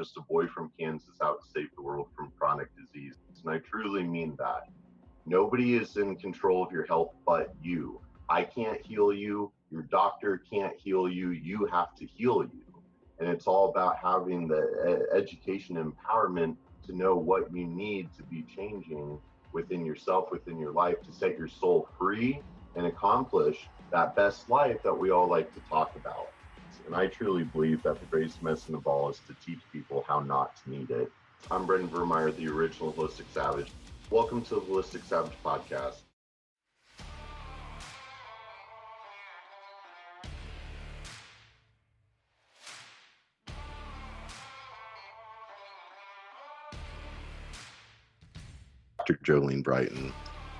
just a boy from Kansas out to save the world from chronic disease. And I truly mean that. Nobody is in control of your health but you. I can't heal you. Your doctor can't heal you. You have to heal you. And it's all about having the education and empowerment to know what you need to be changing within yourself, within your life, to set your soul free and accomplish that best life that we all like to talk about. And I truly believe that the greatest medicine of all is to teach people how not to need it. I'm Brendan Vermeyer, the original Holistic Savage. Welcome to the Holistic Savage podcast. Dr. Jolene Brighten.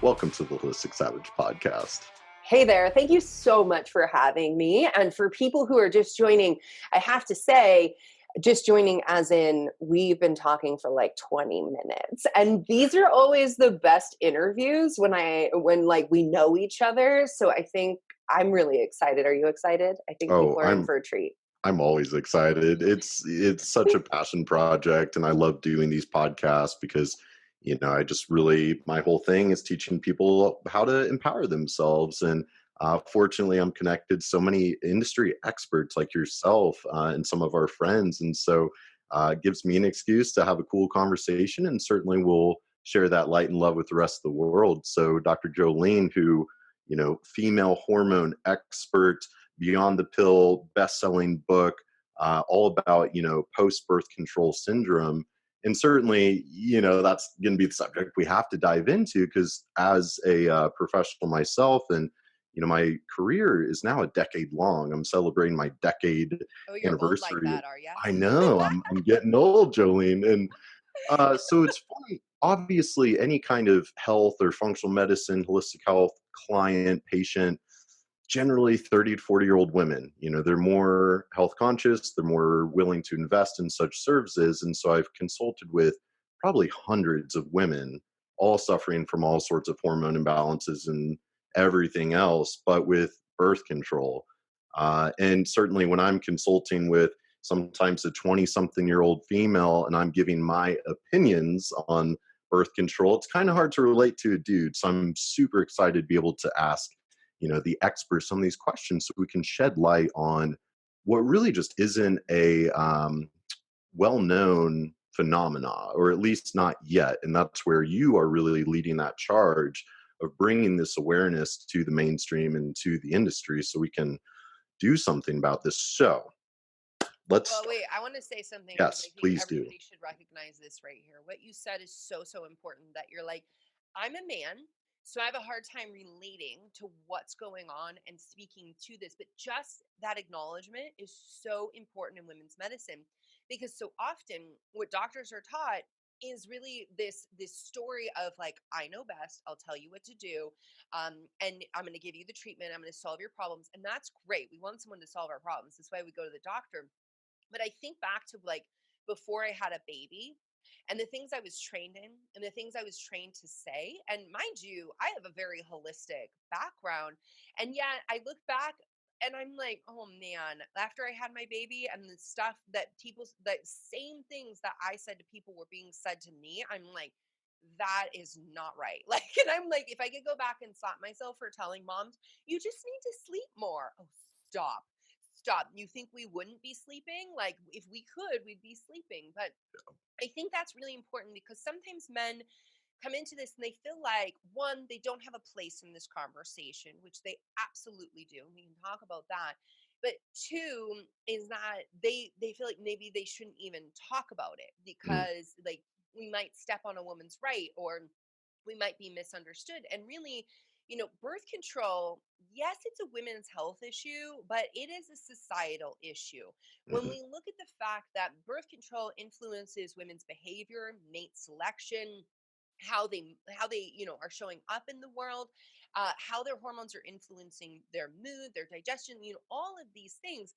Welcome to the Holistic Savage podcast. Hey there. Thank you so much for having me. And for people who are just joining, I have to say, just joining as in we've been talking for like 20 minutes. And these are always the best interviews when like we know each other. So I think I'm really excited. Are you excited? I think people are in for a treat. I'm always excited. It's such a passion project, and I love doing these podcasts because I just really, my whole thing is teaching people how to empower themselves. And fortunately, I'm connected to so many industry experts like yourself and some of our friends. And so it gives me an excuse to have a cool conversation, and certainly we'll share that light and love with the rest of the world. So Dr. Jolene, who, female hormone expert, Beyond the Pill, best-selling book, all about, post-birth control syndrome. And certainly, that's going to be the subject we have to dive into because as a professional myself, and, my career is now a decade long. I'm celebrating my decade anniversary. Old like that, are you? I know. I'm getting old, Jolene. And so it's funny. Obviously, any kind of health or functional medicine, holistic health client, patient, generally 30 to 40-year-old women, they're more health conscious, they're more willing to invest in such services. And so I've consulted with probably hundreds of women, all suffering from all sorts of hormone imbalances and everything else, but with birth control. And certainly when I'm consulting with sometimes a 20-something-year-old female and I'm giving my opinions on birth control, it's kind of hard to relate to a dude. So I'm super excited to be able to ask the experts some of these questions so we can shed light on what really just isn't a well-known phenomena, or at least not yet. And that's where you are really leading that charge of bringing this awareness to the mainstream and to the industry so we can do something about this. So Well, wait, I want to say something. Yes, please do. Everybody should recognize this right here. What you said is so, so important that you're like, I'm a man, so I have a hard time relating to what's going on and speaking to this. But just that acknowledgement is so important in women's medicine because so often what doctors are taught is really this story of like, I know best, I'll tell you what to do, and I'm going to give you the treatment, I'm going to solve your problems. And that's great. We want someone to solve our problems. That's why we go to the doctor. But I think back to like before I had a baby and the things I was trained in and the things I was trained to say. And mind you, I have a very holistic background. And yet I look back and I'm like, oh man, after I had my baby and the stuff that that same things that I said to people were being said to me, I'm like, that is not right. Like, and I'm like, if I could go back and slap myself for telling moms, you just need to sleep more. Oh, stop. You think we wouldn't be sleeping? Like if we could, we'd be sleeping. But I think that's really important because sometimes men come into this and they feel like, one, they don't have a place in this conversation, which they absolutely do. We can talk about that. But two is that they feel like maybe they shouldn't even talk about it because like we might step on a woman's right or we might be misunderstood. And really, birth control, yes, it's a women's health issue, but it is a societal issue. When we look at the fact that birth control influences women's behavior, mate selection, how they are showing up in the world, how their hormones are influencing their mood, their digestion, all of these things.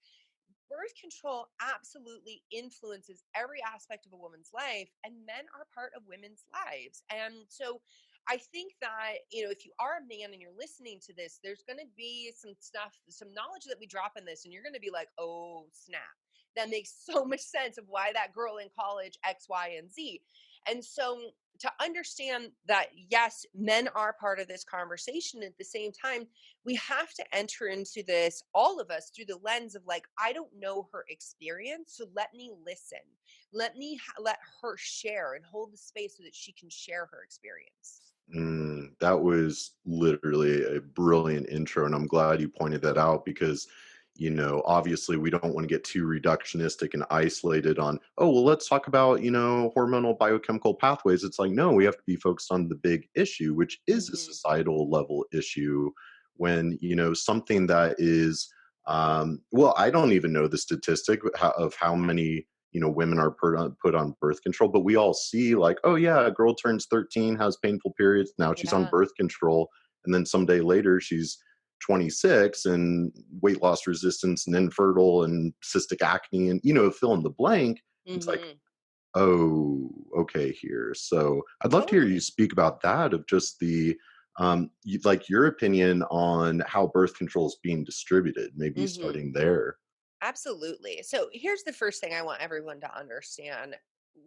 Birth control absolutely influences every aspect of a woman's life, and men are part of women's lives. And so I think that, if you are a man and you're listening to this, there's going to be some stuff, some knowledge that we drop in this, and you're going to be like, oh, snap. that makes so much sense of why that girl in college X, Y, and Z. And so to understand that, yes, men are part of this conversation, at the same time, we have to enter into this, all of us, through the lens of like, I don't know her experience, so let me listen. Let her share and hold the space so that she can share her experience. That was literally a brilliant intro, and I'm glad you pointed that out because, obviously we don't want to get too reductionistic and isolated on, oh, well, let's talk about, hormonal biochemical pathways. It's like, no, we have to be focused on the big issue, which is a Hmm. societal level issue when, something that is, well, I don't even know the statistic of how many women are put on birth control, but we all see like, oh yeah, a girl turns 13, has painful periods, now she's on Yeah. birth control, and then someday later she's 26 and weight loss resistance and infertile and cystic acne and fill in the blank. It's like, Hmm. oh, okay, here. So I'd love to hear you Totally. speak about that, of just the like your opinion on how birth control is being distributed, maybe Hmm. starting there. Absolutely. So here's the first thing I want everyone to understand.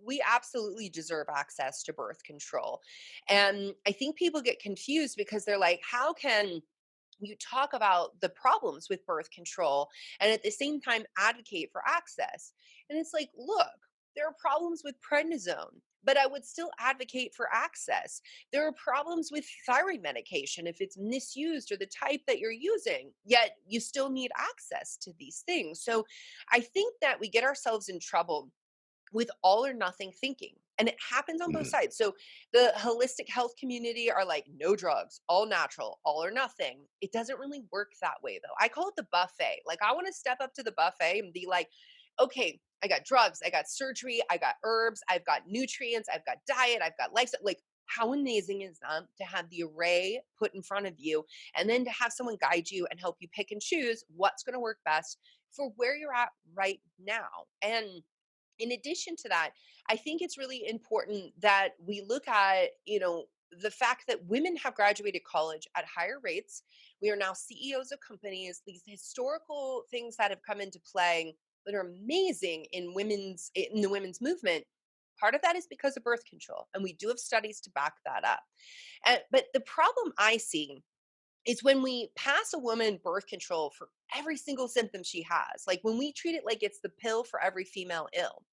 We absolutely deserve access to birth control. And I think people get confused because they're like, how can you talk about the problems with birth control and at the same time advocate for access? And it's like, look, there are problems with prednisone, but I would still advocate for access. There are problems with thyroid medication if it's misused or the type that you're using, yet you still need access to these things. So I think that we get ourselves in trouble with all or nothing thinking. And it happens on both Mm, sides. So the holistic health community are like, no drugs, all natural, all or nothing. It doesn't really work that way, though. I call it the buffet. Like, I want to step up to the buffet and be like, okay, I got drugs, I got surgery, I got herbs, I've got nutrients, I've got diet, I've got lifestyle. Like, how amazing is that to have the array put in front of you and then to have someone guide you and help you pick and choose what's going to work best for where you're at right now? And in addition to that, I think it's really important that we look at, the fact that women have graduated college at higher rates. We are now CEOs of companies, these historical things that have come into play that are amazing in the women's movement. Part of that is because of birth control, and we do have studies to back that up. But the problem I see is when we pass a woman birth control for every single symptom she has, like when we treat it like it's the pill for every female ill.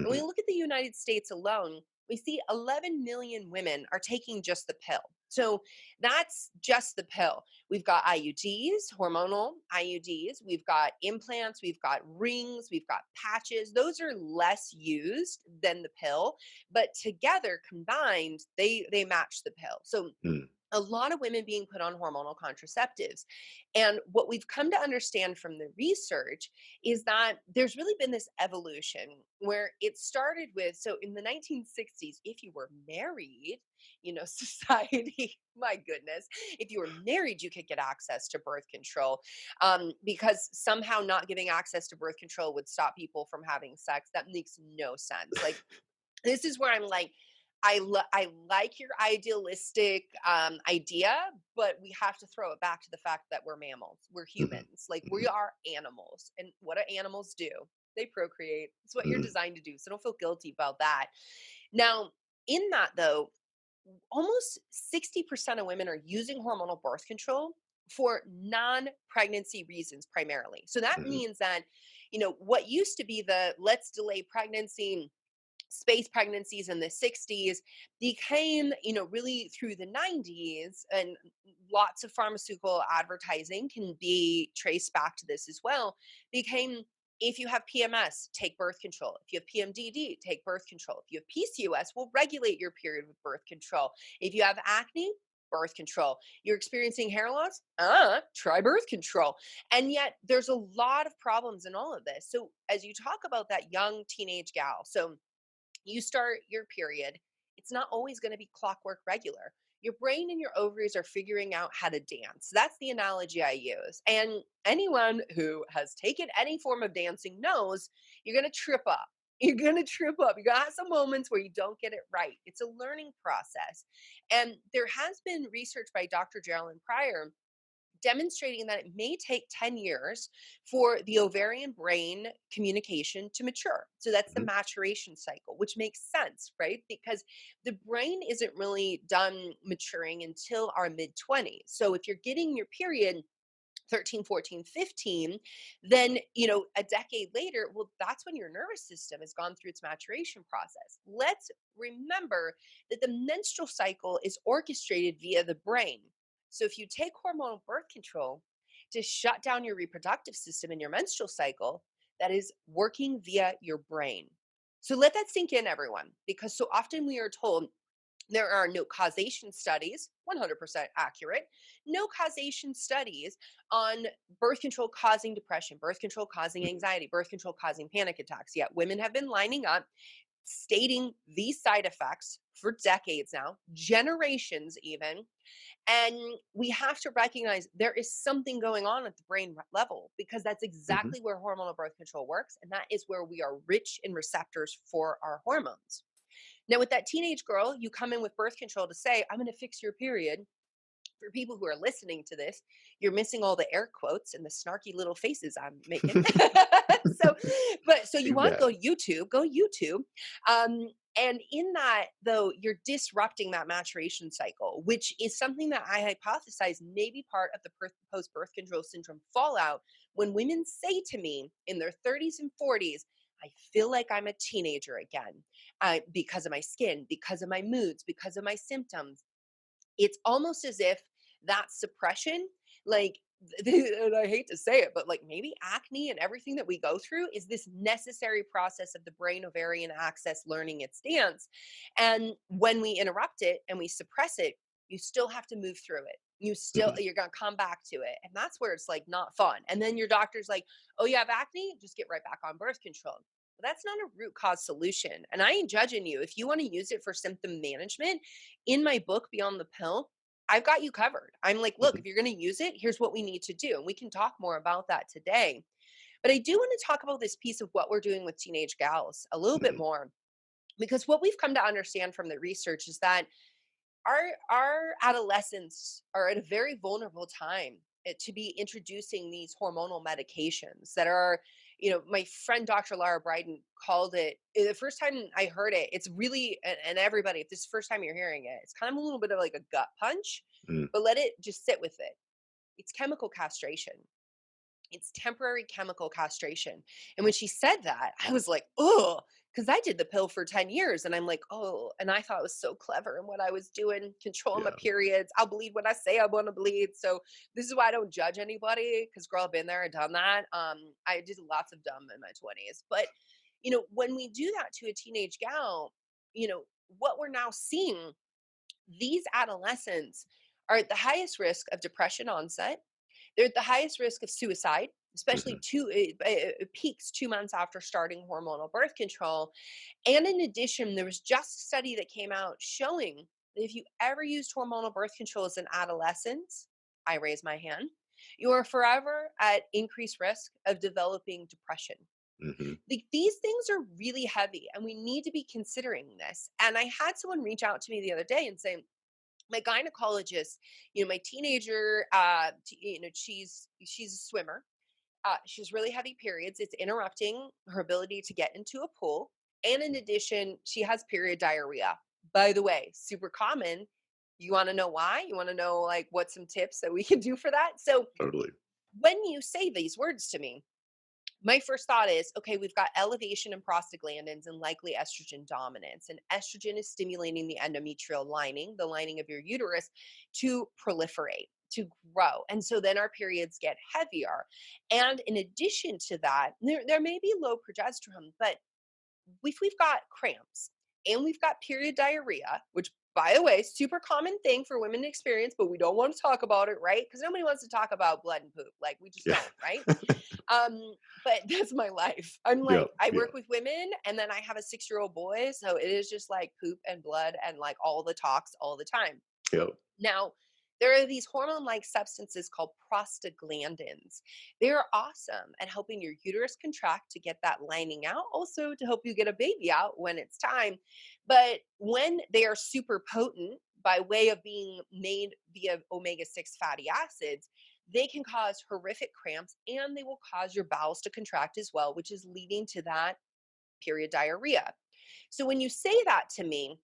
And when we mhm, look at the United States alone, we see 11 million women are taking just the pill. So that's just the pill. We've got IUDs, hormonal IUDs, we've got implants, we've got rings, we've got patches. Those are less used than the pill, but together combined, they match the pill. So mm, a lot of women being put on hormonal contraceptives. And what we've come to understand from the research is that there's really been this evolution where it started with, so in the 1960s, if you were married, society, my goodness, if you were married, you could get access to birth control, because somehow not giving access to birth control would stop people from having sex. That makes no sense. Like, this is where I'm like, I like your idealistic idea, but we have to throw it back to the fact that we're mammals, we're mhm, humans, like we mhm, are animals, and what do animals do? They procreate. It's what you're mhm, designed to do. So don't feel guilty about that. Now, in that though, almost 60% of women are using hormonal birth control for non-pregnancy reasons primarily. So that mhm, means that, what used to be the let's delay pregnancy space pregnancies in the 60s became, really through the 90s, and lots of pharmaceutical advertising can be traced back to this as well, became, if you have PMS, take birth control. If you have PMDD, take birth control. If you have PCOS, we'll regulate your period with birth control. If you have acne, birth control. You're experiencing hair loss? Try birth control. And yet there's a lot of problems in all of this. So as you talk about that young teenage gal, so you start your period, it's not always going to be clockwork regular. Your brain and your ovaries are figuring out how to dance. That's the analogy I use. And anyone who has taken any form of dancing knows you're going to trip up. You're going to trip up. You're going to have some moments where you don't get it right. It's a learning process. And there has been research by Dr. Geraldine Pryor demonstrating that it may take 10 years for the ovarian brain communication to mature. So that's the Mhm. maturation cycle, which makes sense, right? Because the brain isn't really done maturing until our mid 20s. So if you're getting your period 13, 14, 15, then, a decade later, well, that's when your nervous system has gone through its maturation process. Let's remember that the menstrual cycle is orchestrated via the brain. So if you take hormonal birth control to shut down your reproductive system in your menstrual cycle, that is working via your brain. So let that sink in, everyone, because so often we are told there are no causation studies, 100% accurate, no causation studies on birth control causing depression, birth control causing Mhm. anxiety, birth control causing panic attacks. Yet women have been lining up stating these side effects for decades now, generations even. And we have to recognize there is something going on at the brain level, because that's Mhm. exactly where hormonal birth control works. And that is where we are rich in receptors for our hormones. Now, with that teenage girl, you come in with birth control to say, I'm going to fix your period. For people who are listening to this, you're missing all the air quotes and the snarky little faces I'm making. So you Too want to bad. go YouTube. Um, and in that, though, you're disrupting that maturation cycle, which is something that I hypothesize may be part of the post birth control syndrome fallout when women say to me in their 30s and 40s, I feel like I'm a teenager again because of my skin, because of my moods, because of my symptoms. It's almost as if that suppression, like, and I hate to say it, but like maybe acne and everything that we go through is this necessary process of the brain ovarian axis learning its dance. And when we interrupt it and we suppress it, you still have to move through it. Mhm. You're going to come back to it. And that's where it's like not fun. And then your doctor's like, oh, you have acne? Just get right back on birth control. But that's not a root cause solution. And I ain't judging you. If you want to use it for symptom management, in my book, Beyond the Pill, I've got you covered. I'm like, look, Mhm. if you're going to use it, here's what we need to do. And we can talk more about that today. But I do want to talk about this piece of what we're doing with teenage gals a little bit Mhm. more, because what we've come to understand from the research is that our adolescents are at a very vulnerable time to be introducing these hormonal medications that are, my friend Dr. Lara Brighten called it, the first time I heard it, it's really, and everybody, if this is the first time you're hearing it, it's kind of a little bit of like a gut punch, Mm. but let it just sit with it. It's chemical castration. It's temporary chemical castration. And when she said that, I was like, oh, because I did the pill for 10 years. And I'm like, oh, and I thought it was so clever in what I was doing, controlling my Yeah. periods. I'll bleed when I say I want to bleed. So this is why I don't judge anybody, because girl, I've been there and done that. I did lots of dumb in my 20s. But, when we do that to a teenage gal, what we're now seeing, these adolescents are at the highest risk of depression onset. They're at the highest risk of suicide, especially Mhm. it peaks 2 months after starting hormonal birth control. And in addition, there was just a study that came out showing that if you ever used hormonal birth control as an adolescent, I raise my hand, you are forever at increased risk of developing depression. Mhm. These things are really heavy, and we need to be considering this. And I had someone reach out to me the other day and say, my gynecologist, my teenager, she's a swimmer. She's really heavy periods. It's interrupting her ability to get into a pool. And in addition, she has period diarrhea. By the way, super common. You want to know why? You want to know like what some tips that we can do for that? So Totally. when you say these words to me, my first thought is, okay, we've got elevation in prostaglandins and likely estrogen dominance. And estrogen is stimulating the endometrial lining, the lining of your uterus, to proliferate, to grow. And so then our periods get heavier. And in addition to that, there may be low progesterone, but if we've got cramps and we've got period diarrhea, which by the way, super common thing for women to experience, but we don't want to talk about it, right? Because nobody wants to talk about blood and poop. Like we just Yeah. don't, right? But that's my life. I'm like, Yep. I Yeah. work with women and then I have a 6-year-old boy. So it is just like poop and blood and like all the talks all the time. Yep. Now, there are these hormone like substances called prostaglandins. They're awesome at helping your uterus contract to get that lining out, also to help you get a baby out when it's time. But when they are super potent by way of being made via omega 6 fatty acids, they can cause horrific cramps and they will cause your bowels to contract as well, which is leading to that period diarrhea. So when you say that to me,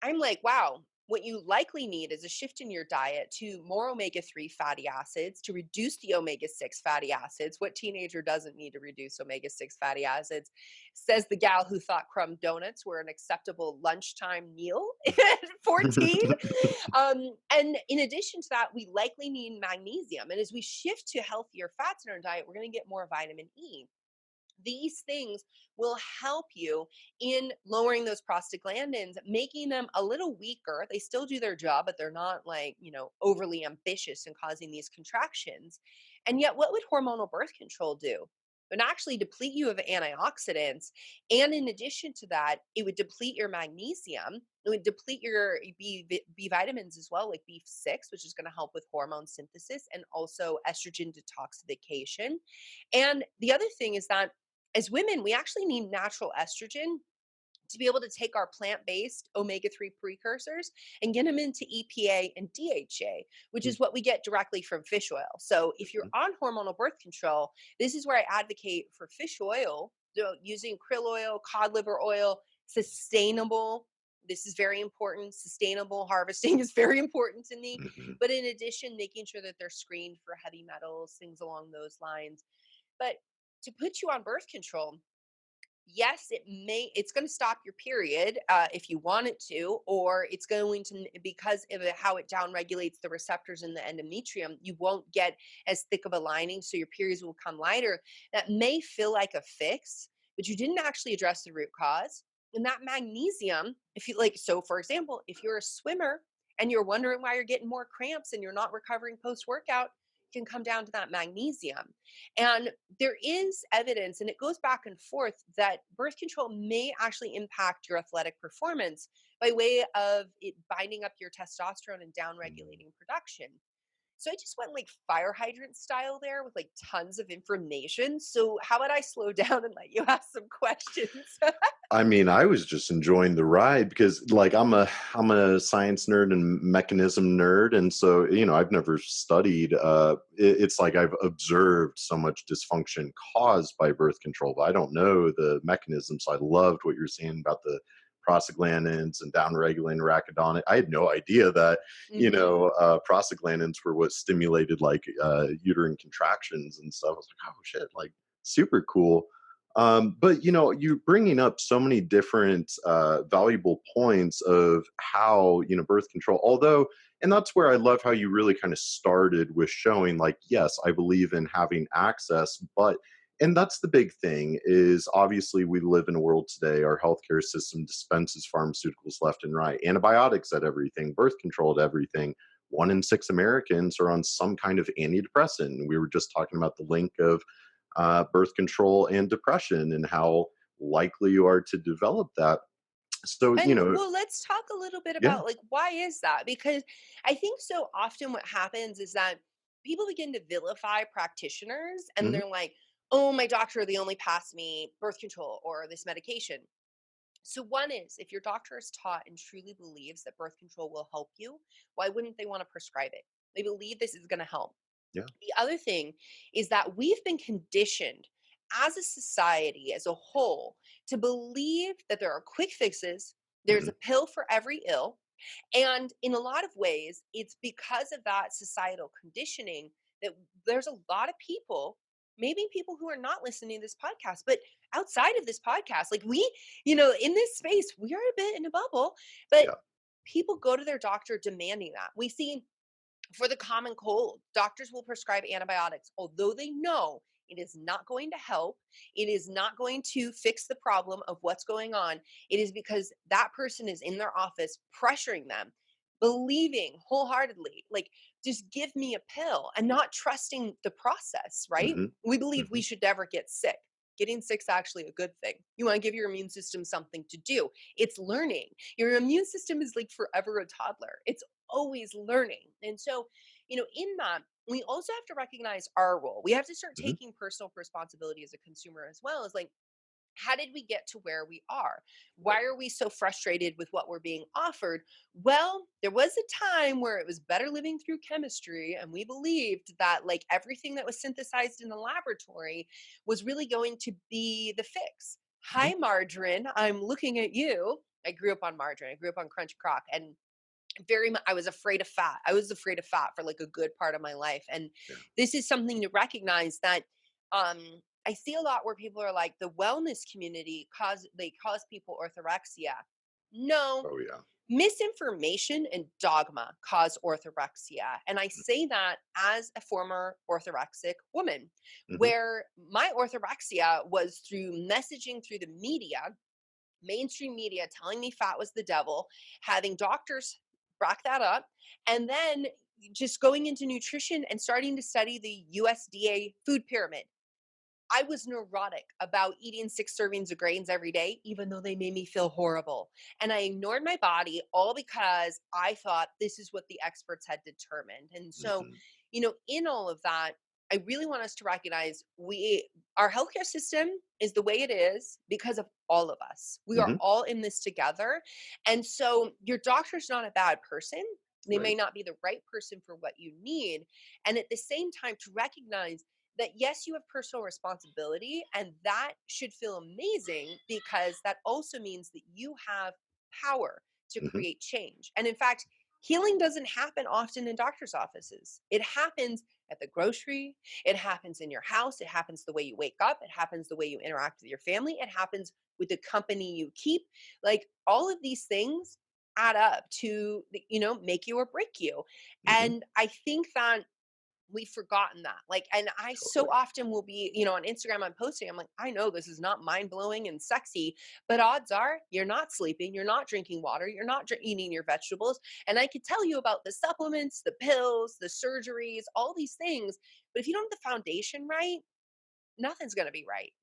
I'm like, wow, what you likely need is a shift in your diet to more omega-3 fatty acids to reduce the omega-6 fatty acids. What teenager doesn't need to reduce omega-6 fatty acids? Says the gal who thought crumb donuts were an acceptable lunchtime meal at 14. And in addition to that, we likely need magnesium. And as we shift to healthier fats in our diet, we're going to get more vitamin E. These things will help you in lowering those prostaglandins, making them a little weaker. They still do their job, but they're not like, overly ambitious and causing these contractions. And yet, what would hormonal birth control do? It would actually deplete you of antioxidants. And in addition to that, it would deplete your magnesium. It would deplete your B vitamins as well, like B6, which is going to help with hormone synthesis and also estrogen detoxification. And the other thing is that as women, we actually need natural estrogen to be able to take our plant-based omega-3 precursors and get them into EPA and DHA, which is what we get directly from fish oil. So if you're on hormonal birth control, this is where I advocate for fish oil, using krill oil, cod liver oil, sustainable. This is very important. Sustainable harvesting is very important to me. Mhm. But in addition, making sure that they're screened for heavy metals, things along those lines. But to put you on birth control, yes, it's going to stop your period if you want it to, or it's going to, because of how it down regulates the receptors in the endometrium, you won't get as thick of a lining, so your periods will come lighter. That may feel like a fix, but you didn't actually address the root cause. And that magnesium, if you like, so for example, if you're a swimmer and you're wondering why you're getting more cramps and you're not recovering post workout, can come down to that magnesium. And there is evidence, and it goes back and forth, that birth control may actually impact your athletic performance by way of it binding up your testosterone and down regulating production. So I just went like fire hydrant style there with like tons of information. So how about I slow down and let you ask some questions? I mean, I was just enjoying the ride because like I'm a science nerd and mechanism nerd, and so I've never studied it's like I've observed so much dysfunction caused by birth control, but I don't know the mechanism. So I loved what you're saying about the prostaglandins and downregulating arachidonic. I had no idea that Hmm. prostaglandins were what stimulated like uterine contractions and stuff. I was like, oh shit, like super cool. But you're bringing up so many different valuable points of how birth control. Although, and that's where I love how you really kind of started with showing, like, yes, I believe in having access, but and that's the big thing is obviously we live in a world today. Our healthcare system dispenses pharmaceuticals left and right, antibiotics at everything, birth control at everything. 1 in 6 Americans are on some kind of antidepressant. We were just talking about the link of birth control and depression and how likely you are to develop that. So, And well, let's talk a little bit yeah. about like why is that? Because I think so often what happens is that people begin to vilify practitioners and Hmm. they're like, "Oh, my doctor, they only passed me birth control or this medication." So one is if your doctor is taught and truly believes that birth control will help you, why wouldn't they want to prescribe it? They believe this is going to help. Yeah. The other thing is that we've been conditioned as a society as a whole to believe that there are quick fixes, there's Hmm. a pill for every ill. And in a lot of ways, it's because of that societal conditioning that there's a lot of people, maybe people who are not listening to this podcast, but outside of this podcast, like in this space, we are a bit in a bubble, but Yeah. people go to their doctor demanding that. We see for the common cold, doctors will prescribe antibiotics, although they know it is not going to help. It is not going to fix the problem of what's going on. It is because that person is in their office pressuring them, believing wholeheartedly, like, just give me a pill and not trusting the process, right? Hmm. We believe we Hmm. should never get sick. Getting sick is actually a good thing. You want to give your immune system something to do. It's learning. Your immune system is like forever a toddler. It's always learning. And so, in that, we also have to recognize our role. We have to start Hmm. taking personal responsibility as a consumer as well as like, How did we get to where we are? Why are we so frustrated with what we're being offered? Well, there was a time where it was better living through chemistry, and we believed that like everything that was synthesized in the laboratory was really going to be the fix. Mhm. Hi, margarine. I'm looking at you. I grew up on margarine. I grew up on Crunchy Crock, and very much I was afraid of fat. I was afraid of fat for like a good part of my life. And Yeah. this is something to recognize that um I see a lot where people are like the wellness community cause people orthorexia. No, Oh yeah. misinformation and dogma cause orthorexia. And I say that as a former orthorexic woman, Hmm. where my orthorexia was through messaging through the media, mainstream media telling me fat was the devil, having doctors back that up, and then just going into nutrition and starting to study the USDA food pyramid. I was neurotic about eating 6 servings of grains every day, even though they made me feel horrible. And I ignored my body all because I thought this is what the experts had determined. And so, Hmm. in all of that, I really want us to recognize our healthcare system is the way it is because of all of us. We are Hmm. all in this together. And so your doctor's not a bad person. They may Right. not be the right person for what you need. And at the same time, to recognize that yes, you have personal responsibility, and that should feel amazing because that also means that you have power to Hmm. create change. And in fact, healing doesn't happen often in doctor's offices. It happens at the grocery, it happens in your house, it happens the way you wake up, it happens the way you interact with your family, it happens with the company you keep. Like all of these things add up to, make you or break you. Hmm. And I think that we've forgotten that. Like, and I so Totally. often will be, on Instagram, I'm posting, I'm like, I know this is not mind blowing and sexy, but odds are you're not sleeping, you're not drinking water, you're not eating your vegetables. And I could tell you about the supplements, the pills, the surgeries, all these things. But if you don't have the foundation right, nothing's going to be right.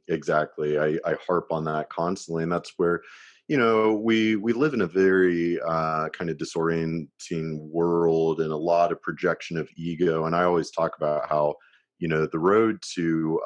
Exactly. I harp on that constantly, and that's where, we live in a very kind of disorienting world and a lot of projection of ego. And I always talk about how, the road to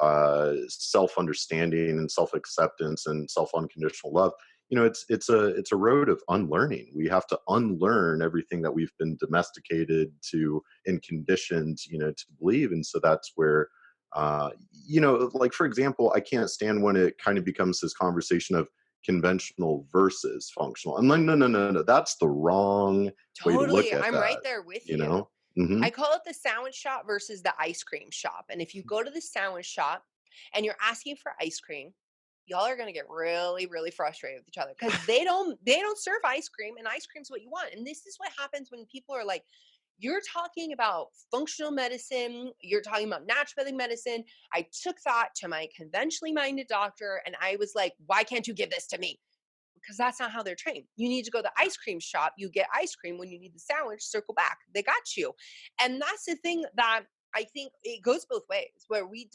self understanding and self acceptance and self unconditional love. It's a road of unlearning. We have to unlearn everything that we've been domesticated to and conditioned, to believe. And so that's where like for example, I can't stand when it kind of becomes this conversation of conventional versus functional. I'm like, no, no, no, no, that's the wrong way to look Totally. at I'm right that. there with You you. know? Hmm. I call it the sandwich shop versus the ice cream shop. And if you go to the sandwich shop and you're asking for ice cream, y'all are going to get really really frustrated with each other because they don't serve ice cream, and ice cream's what you want. And this is what happens when people are like, you're talking about functional medicine, you're talking about naturopathic medicine. I took that to my conventionally minded doctor and I was like, why can't you give this to me? Because that's not how they're trained. You need to go to the ice cream shop. You get ice cream when you need the sandwich, circle back. They got you. And that's the thing that I think it goes both ways, where we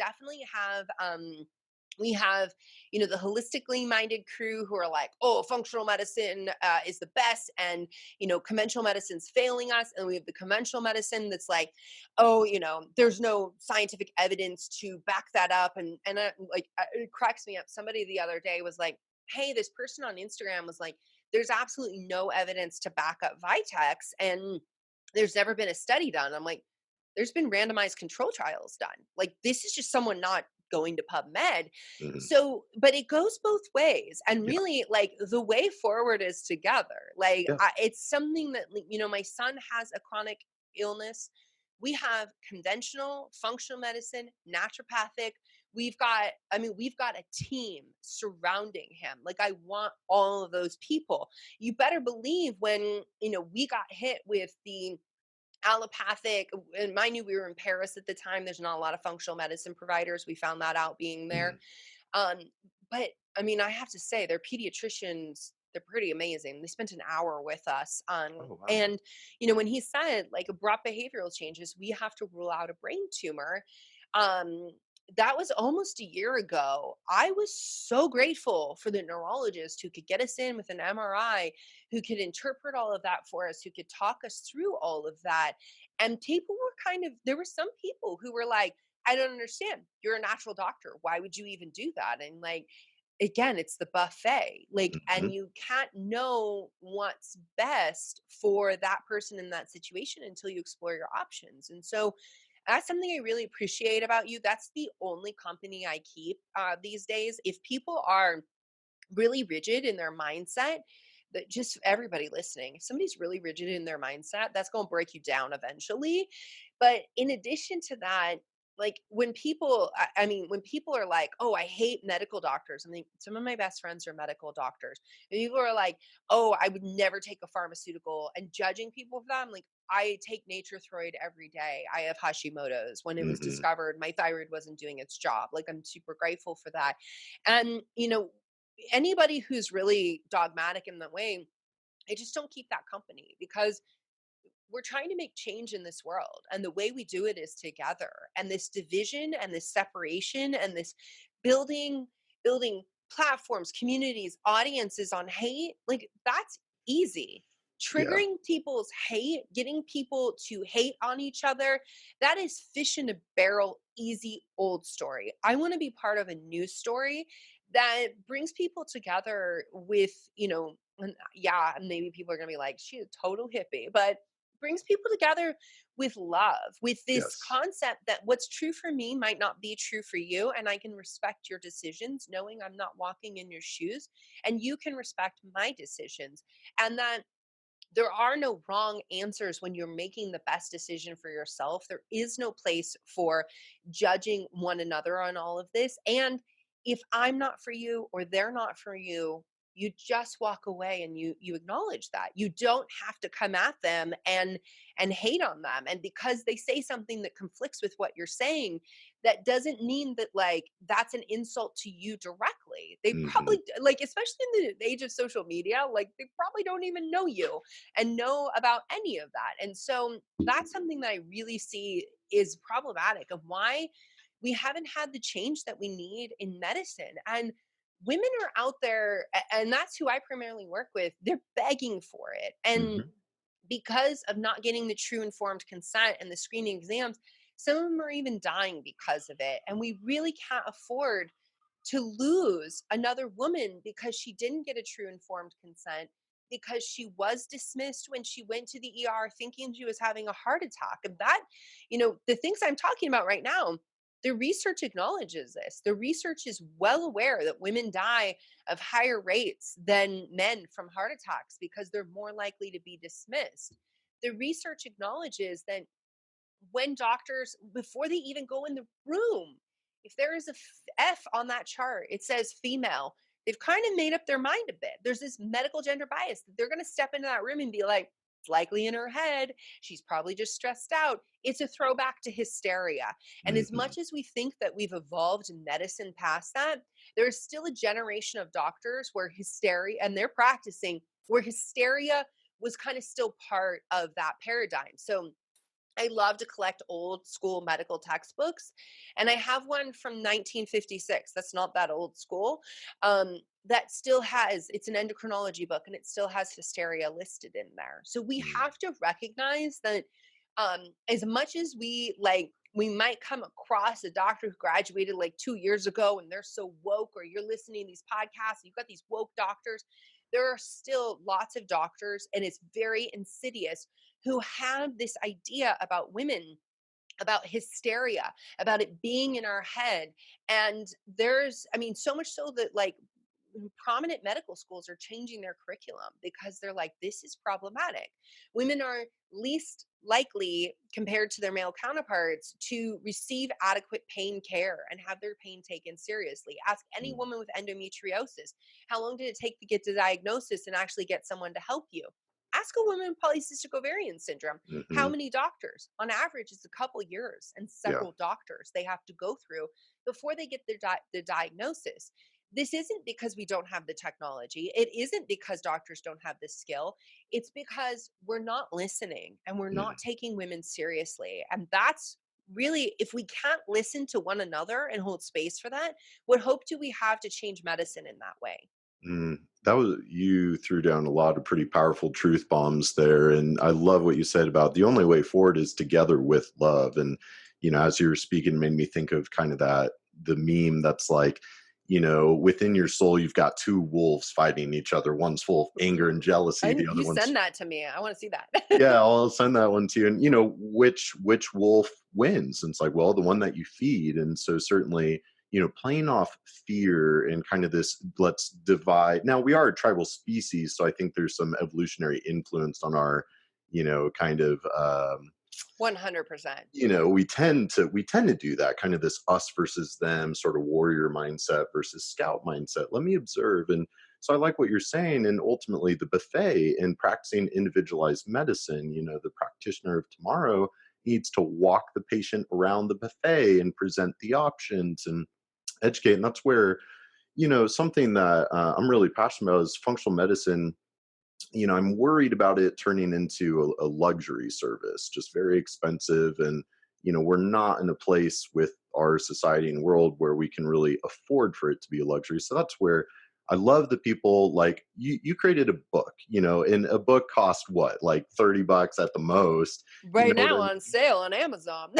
have the holistically minded crew who are like, oh, functional medicine is the best, and conventional medicine's failing us. And we have the conventional medicine that's like, oh, there's no scientific evidence to back that up. And it cracks me up. Somebody the other day was like, hey, this person on Instagram was like, there's absolutely no evidence to back up Vitex, and there's never been a study done. I'm like, there's been randomized control trials done. Like, this is just someone not going to PubMed. Hmm. So, but it goes both ways. And Yeah. really, like, the way forward is together. Like, Yeah. it's something that, my son has a chronic illness. We have conventional, functional medicine, naturopathic. We've got a team surrounding him. Like, I want all of those people. You better believe when, we got hit with the allopathic, and mind you, we were in Paris at the time. There's not a lot of functional medicine providers. We found that out being there. Mhm. Um, but I have to say, their pediatricians, they're pretty amazing. They spent an hour with us. Oh wow. And, when he said like abrupt behavioral changes, we have to rule out a brain tumor. Um, that was almost a year ago. I was so grateful for the neurologist who could get us in with an MRI, who could interpret all of that for us, who could talk us through all of that. And people were there were some people who were like, I don't understand. You're a natural doctor. Why would you even do that? And like, again, it's the buffet. Like, and Mhm. you can't know what's best for that person in that situation until you explore your options. And so that's something I really appreciate about you. That's the only company I keep these days. If people are really rigid in their mindset, that just everybody listening, if somebody's really rigid in their mindset, that's going to break you down eventually. But in addition to that, like when people, I mean, when people are like, oh, I hate medical doctors. I mean, some of my best friends are medical doctors. And people are like, oh, I would never take a pharmaceutical, and judging people for that. I'm like, I take Nature-Throid every day. I have Hashimoto's. When it was Mhm. discovered, my thyroid wasn't doing its job. Like, I'm super grateful for that. And, you know, anybody who's really dogmatic in that way, I just don't keep that company, because we're trying to make change in this world. And the way we do it is together. And this division and this separation and this building, building platforms, communities, audiences on hate, like that's easy. Yeah. Triggering people's hate, getting people to hate on each other, that is fish in a barrel, easy old story. I want to be part of a new story that brings people together with, and yeah, maybe people are going to be like, she's a total hippie, but brings people together with love, with this Yes. concept that what's true for me might not be true for you. And I can respect your decisions, knowing I'm not walking in your shoes, and you can respect my decisions. And that there are no wrong answers when you're making the best decision for yourself. There is no place for judging one another on all of this. And if I'm not for you or they're not for you, you just walk away and you acknowledge that. You don't have to come at them and hate on them. And because they say something that conflicts with what you're saying, that doesn't mean that like that's an insult to you directly. They Mhm. probably like, especially in the age of social media, like they probably don't even know you and know about any of that. And so that's something that I really see is problematic of why we haven't had the change that we need in medicine. And women are out there, and that's who I primarily work with, they're begging for it. And Mhm. because of not getting the true informed consent and the screening exams, some of them are even dying because of it. And we really can't afford to lose another woman because she didn't get a true informed consent, because she was dismissed when she went to the ER thinking she was having a heart attack. And that, the things I'm talking about right now, the research acknowledges this. The research is well aware that women die of higher rates than men from heart attacks because they're more likely to be dismissed. The research acknowledges that when doctors, before they even go in the room, if there is a F on that chart, it says female, they've kind of made up their mind a bit. There's this medical gender bias that they're going to step into that room and be like, it's likely in her head. She's probably just stressed out. It's a throwback to hysteria. And as Mhm. much as we think that we've evolved in medicine past that, there's still a generation of doctors where hysteria, and they're practicing, where hysteria was kind of still part of that paradigm. So I love to collect old school medical textbooks, and I have one from 1956. That's not that old school. That still has, it's an endocrinology book, and it still has hysteria listed in there. So we Mm. have to recognize that as much as we might come across a doctor who graduated like 2 years ago and they're so woke, or you're listening to these podcasts, you've got these woke doctors. There are still lots of doctors, and it's very insidious, who have this idea about women, about hysteria, about it being in our head. And there's, I mean, so much so that like prominent medical schools are changing their curriculum because they're like, this is problematic. Women are least likely compared to their male counterparts to receive adequate pain care and have their pain taken seriously. Ask any Mm. woman with endometriosis, how long did it take to get the diagnosis and actually get someone to help you? Ask a woman with polycystic ovarian syndrome, how Mhm. many doctors? On average, it's a couple years and Yeah. several doctors they have to go through before they get the diagnosis. This isn't because we don't have the technology. It isn't because doctors don't have the skill. It's because we're not listening and we're Mm. not taking women seriously. And that's really, if we can't listen to one another and hold space for that, what hope do we have to change medicine in that way? Mm. That was, you threw down a lot of pretty powerful truth bombs there, and I love what you said about the only way forward is together with love. And as you were speaking, made me think of kind of the meme that's like, within your soul, you've got two wolves fighting each other. One's full of anger and jealousy. The And other you one's, send that to me. I want to see that. yeah, I'll send that one to you. And which wolf wins? And it's like, well, the one that you feed. And so certainly, playing off fear and kind of this, let's divide. Now we are a tribal species, so I think there's some evolutionary influence on our, kind of 100%. we tend to do that kind of this us versus them sort of warrior mindset versus scout mindset. Let me observe. And so I like what you're saying. And ultimately the buffet and practicing individualized medicine, the practitioner of tomorrow needs to walk the patient around the buffet and present the options and educate. And that's where, something that I'm really passionate about is functional medicine. I'm worried about it turning into a luxury service, just very expensive. And, we're not in a place with our society and world where we can really afford for it to be a luxury. So that's where I love the people like you created a book, and a book cost what, like $30 at the most, Right now to on sale on Amazon.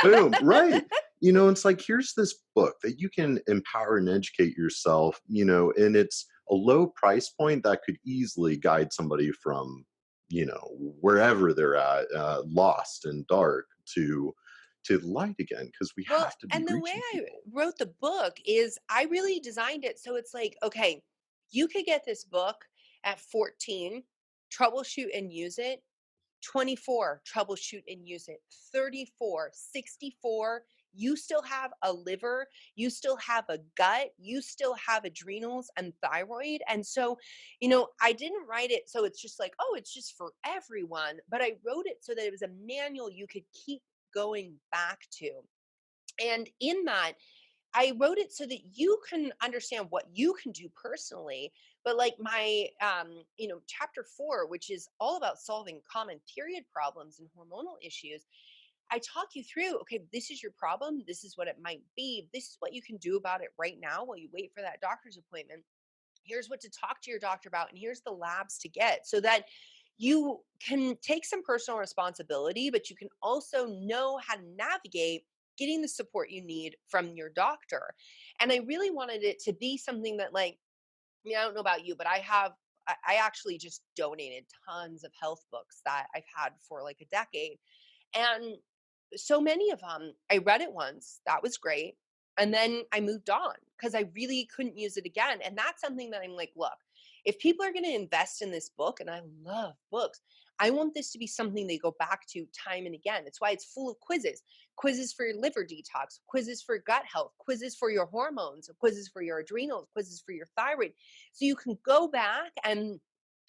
boom, right. It's like, here's this book that you can empower and educate yourself, and it's a low price point that could easily guide somebody from, wherever they're at, lost and dark to light again, because we Well, have to be and the way reaching I people. wrote the book is I really designed it so it's like, okay, you could get this book at 14, troubleshoot and use it. 24, troubleshoot and use it. 34, 64, you still have a liver, you still have a gut, you still have adrenals and thyroid. And so, I didn't write it so it's just like, oh, it's just for everyone, but I wrote it so that it was a manual you could keep going back to. And in that, I wrote it so that you can understand what you can do personally. But like my, chapter 4, which is all about solving common period problems and hormonal issues, I talk you through, okay, this is your problem. This is what it might be. This is what you can do about it right now while you wait for that doctor's appointment. Here's what to talk to your doctor about. And here's the labs to get so that you can take some personal responsibility, but you can also know how to navigate getting the support you need from your doctor. And I really wanted it to be something that, like, I don't know about you, but I actually just donated tons of health books that I've had for like a decade. And so many of them, I read it once, that was great. And then I moved on because I really couldn't use it again. And that's something that I'm like, look, if people are going to invest in this book, and I love books, I want this to be something they go back to time and again. It's why it's full of quizzes for your liver detox, quizzes for gut health, quizzes for your hormones, quizzes for your adrenals, quizzes for your thyroid. So you can go back and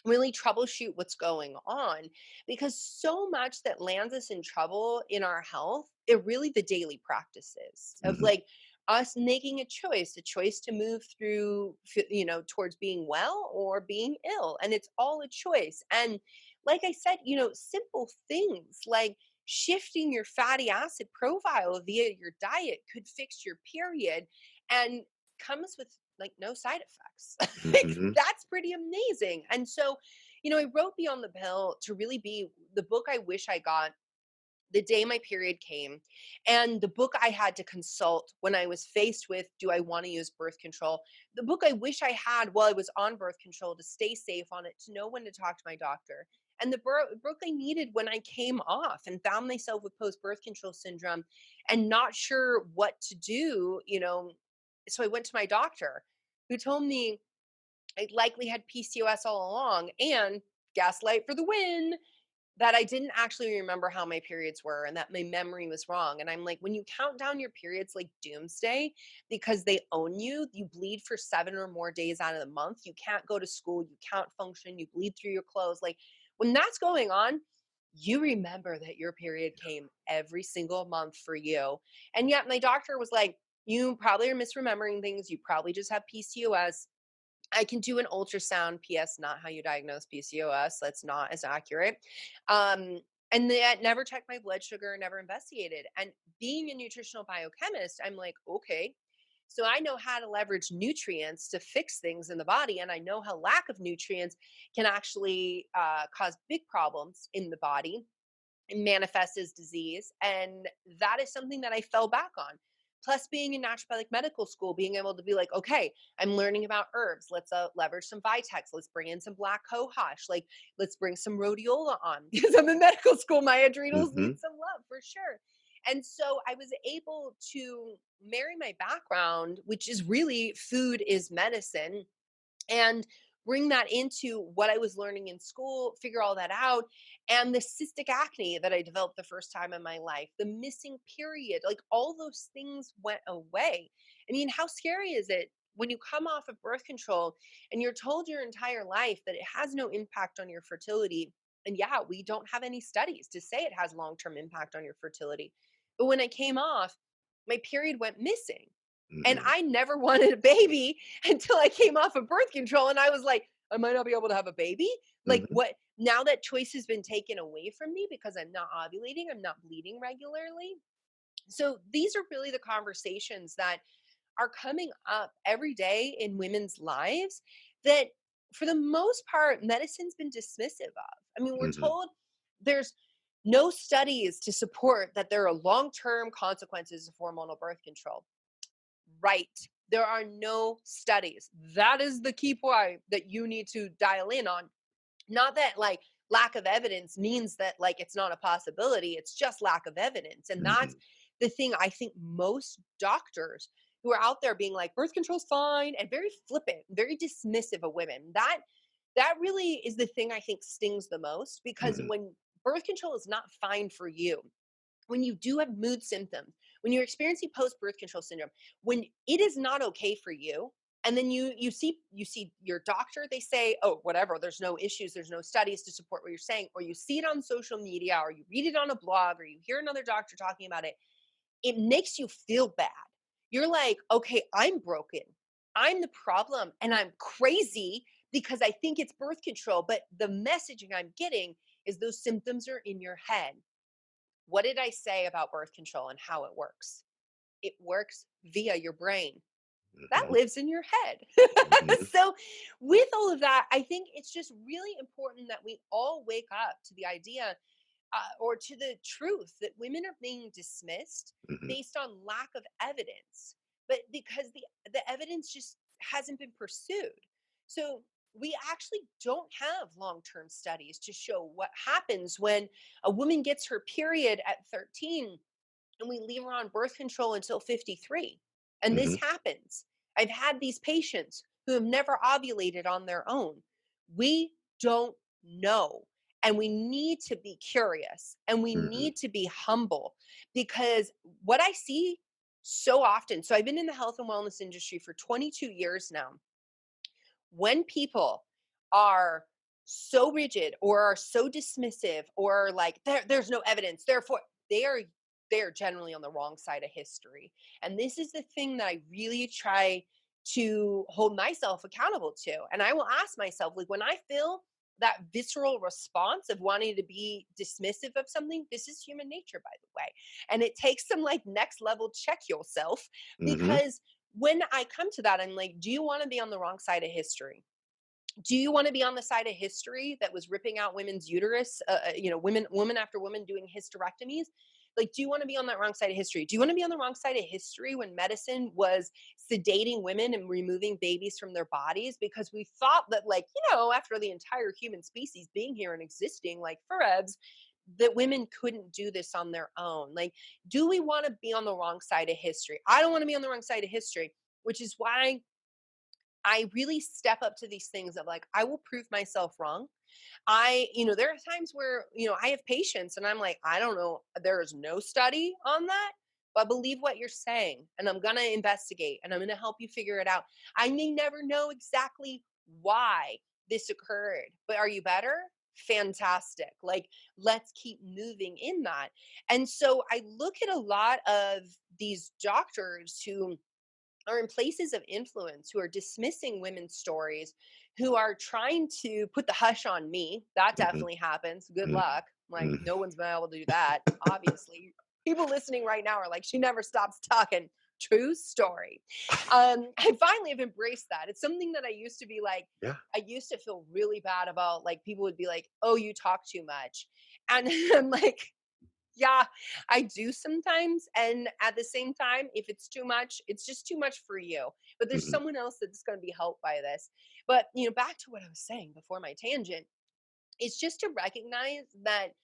really troubleshoot what's going on, because so much that lands us in trouble in our health are really the daily practices of Mhm. like us making a choice to move through, towards being well or being ill. And it's all a choice. And like I said, simple things like shifting your fatty acid profile via your diet could fix your period and comes with like no side effects. Like, Mhm. that's pretty amazing. And so, I wrote Beyond the Pill to really be the book I wish I got the day my period came, and the book I had to consult when I was faced with, do I want to use birth control? The book I wish I had while I was on birth control to stay safe on it, to know when to talk to my doctor. And the book I needed when I came off and found myself with post birth control syndrome and not sure what to do. So I went to my doctor who told me I likely had PCOS all along, and gaslight for the win, that I didn't actually remember how my periods were and that my memory was wrong. And I'm like, when you count down your periods like doomsday because they own you, you bleed for 7 or more days out of the month. You can't go to school, you can't function, you bleed through your clothes. Like, when that's going on, you remember that your period came every single month for you. And yet my doctor was like, you probably are misremembering things. You probably just have PCOS. I can do an ultrasound. PS, not how you diagnose PCOS. That's not as accurate. Um, and that never checked my blood sugar, never investigated. And being a nutritional biochemist, I'm like, okay, so I know how to leverage nutrients to fix things in the body. And I know how lack of nutrients can actually cause big problems in the body. manifest as disease. And that is something that I fell back on. Plus, being in naturopathic medical school, being able to be like, okay, I'm learning about herbs. Let's leverage some Vitex. Let's bring in some black cohosh. Like, let's bring some rhodiola on because I'm in medical school. My adrenals need Mhm. some love for sure. And so I was able to marry my background, which is really food is medicine, and bring that into what I was learning in school, figure all that out. And the cystic acne that I developed the first time in my life, the missing period, like all those things went away. I mean, how scary is it when you come off of birth control and you're told your entire life that it has no impact on your fertility? And yeah, we don't have any studies to say it has long term impact on your fertility. But when I came off, my period went missing. And Mhm. I never wanted a baby until I came off of birth control. And I was like, I might not be able to have a baby. Like, Mhm. what? Now that choice has been taken away from me because I'm not ovulating, I'm not bleeding regularly. So, these are really the conversations that are coming up every day in women's lives that, for the most part, medicine's been dismissive of. I mean, we're Mhm. told there's no studies to support that there are long term consequences of hormonal birth control. Right. There are no studies. That is the key point that you need to dial in on. Not that like lack of evidence means that like it's not a possibility. It's just lack of evidence. And that's Mhm. the thing I think most doctors who are out there being like birth control's fine and very flippant, very dismissive of women. That really is the thing I think stings the most, because Mhm. when birth control is not fine for you, when you do have mood symptoms, when you're experiencing post-birth control syndrome, when it is not okay for you, and then you see your doctor, they say, oh, whatever, there's no issues, there's no studies to support what you're saying, or you see it on social media, or you read it on a blog, or you hear another doctor talking about it, it makes you feel bad. You're like, okay, I'm broken. I'm the problem, and I'm crazy because I think it's birth control, but the messaging I'm getting is those symptoms are in your head. What did I say about birth control and how it works? It works via your brain. That Mhm. lives in your head. Mhm. So, with all of that, I think it's just really important that we all wake up to the idea, or to the truth, that women are being dismissed Mhm. based on lack of evidence, but because the evidence just hasn't been pursued. So we actually don't have long-term studies to show what happens when a woman gets her period at 13 and we leave her on birth control until 53. And this Mhm. happens. I've had these patients who have never ovulated on their own. We don't know. And we need to be curious and we Mhm. need to be humble, because what I see so often, so I've been in the health and wellness industry for 22 years now. When people are so rigid or are so dismissive or like there's no evidence, therefore they are they are generally on the wrong side of history. And this is the thing that I really try to hold myself accountable to. And I will ask myself, like, when I feel that visceral response of wanting to be dismissive of something, this is human nature, by the way. And it takes some like next level check yourself, Mhm. because when I come to that, I'm like, do you want to be on the wrong side of history? Do you want to be on the side of history that was ripping out women's uterus, woman after woman doing hysterectomies? Like, do you want to be on that wrong side of history? Do you want to be on the wrong side of history when medicine was sedating women and removing babies from their bodies because we thought that, like, after the entire human species being here and existing like forever, that women couldn't do this on their own? Like, do we want to be on the wrong side of history? I don't want to be on the wrong side of history, which is why I really step up to these things of like, I will prove myself wrong. There are times where, I have patients and I'm like, I don't know, there is no study on that, but I believe what you're saying. And I'm going to investigate and I'm going to help you figure it out. I may never know exactly why this occurred, but are you better? Fantastic. Like, let's keep moving in that. And so I look at a lot of these doctors who are in places of influence, who are dismissing women's stories, who are trying to put the hush on me. That Mhm. definitely happens. Good Mhm. luck. Like, Mhm. no one's been able to do that, obviously. People listening right now are like, she never stops talking. True story. I finally have embraced that. It's something that I used to be like, Yeah. I used to feel really bad about. Like, people would be like, oh, you talk too much. And I'm like, Yeah, I do sometimes. And at the same time, if it's too much, it's just too much for you. But there's Mhm, someone else that's going to be helped by this. But, back to what I was saying before my tangent, it's just to recognize that,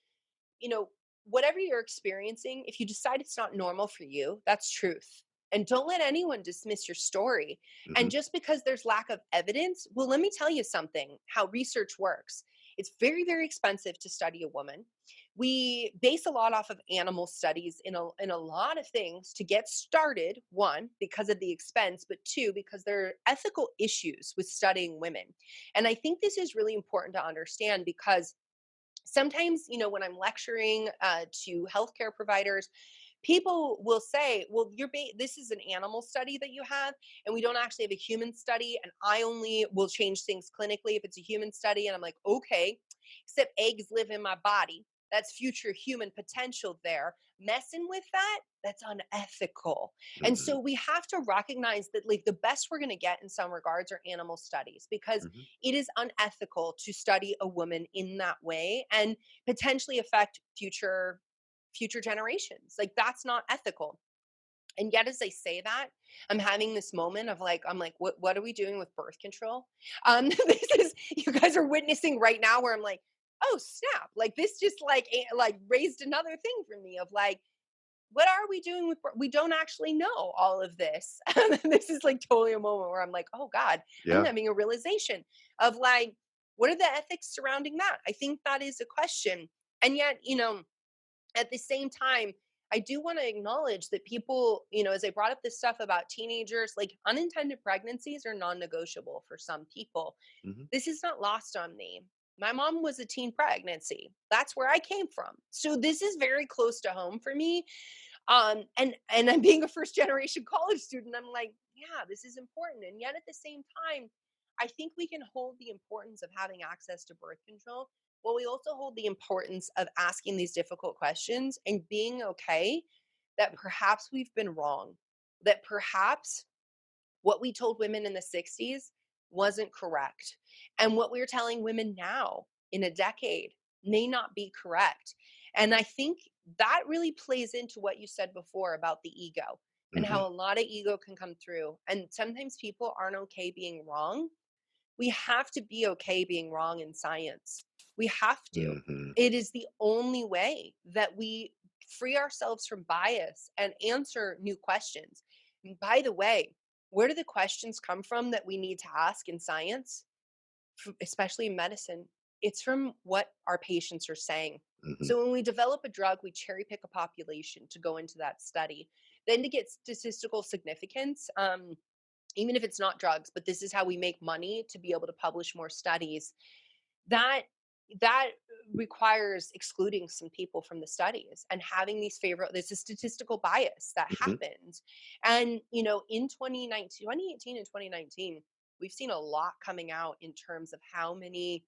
you know, whatever you're experiencing, if you decide it's not normal for you, that's truth. And don't let anyone dismiss your story. And mhm, just because there's lack of evidence, well, let me tell you something how research works. It's very, very expensive to study a woman. We base a lot off of animal studies in a lot of things to get started. One, because of the expense, but two, because there are ethical issues with studying women. And I think this is really important to understand because sometimes, when I'm lecturing to healthcare providers, people will say, well, this is an animal study that you have, and we don't actually have a human study, and I only will change things clinically if it's a human study. And I'm like, okay, except eggs live in my body. That's future human potential there. Messing with that, that's unethical. And mhm, so we have to recognize that, like, the best we're going to get in some regards are animal studies, because mhm, it is unethical to study a woman in that way and potentially affect future generations. Like, that's not ethical. And yet, as I say that, I'm having this moment of like, I'm like, what are we doing with birth control? This is, you guys are witnessing right now where I'm like, oh snap! Like, this just like raised another thing for me of like, what are we doing with we don't actually know all of this. This is like totally a moment where I'm like, oh God, I'm yeah, having a realization of like, what are the ethics surrounding that? I think that is a question. And yet, at the same time, I do want to acknowledge that people, as I brought up this stuff about teenagers, like, unintended pregnancies are non-negotiable for some people. mhm, This is not lost on me. My mom was a teen pregnancy. That's where I came from. So this is very close to home for me. And I'm being a first generation college student. I'm like, yeah, this is important. And yet at the same time, I think we can hold the importance of having access to birth control. Well, we also hold the importance of asking these difficult questions and being okay that perhaps we've been wrong, that perhaps what we told women in the 60s wasn't correct. And what we're telling women now in a decade may not be correct. And I think that really plays into what you said before about the ego and mhm, how a lot of ego can come through. And sometimes people aren't okay being wrong. We have to be okay being wrong in science. We have to. mhm, It is the only way that we free ourselves from bias and answer new questions. And by the way, where do the questions come from that we need to ask in science, especially in medicine? It's from what our patients are saying. mhm, So when we develop a drug, we cherry pick a population to go into that study. Then to get statistical significance, even if it's not drugs, but this is how we make money to be able to publish more studies. That that requires excluding some people from the studies and having these favorite there's a statistical bias that mhm, happens. And in 2018 and 2019, we've seen a lot coming out in terms of how many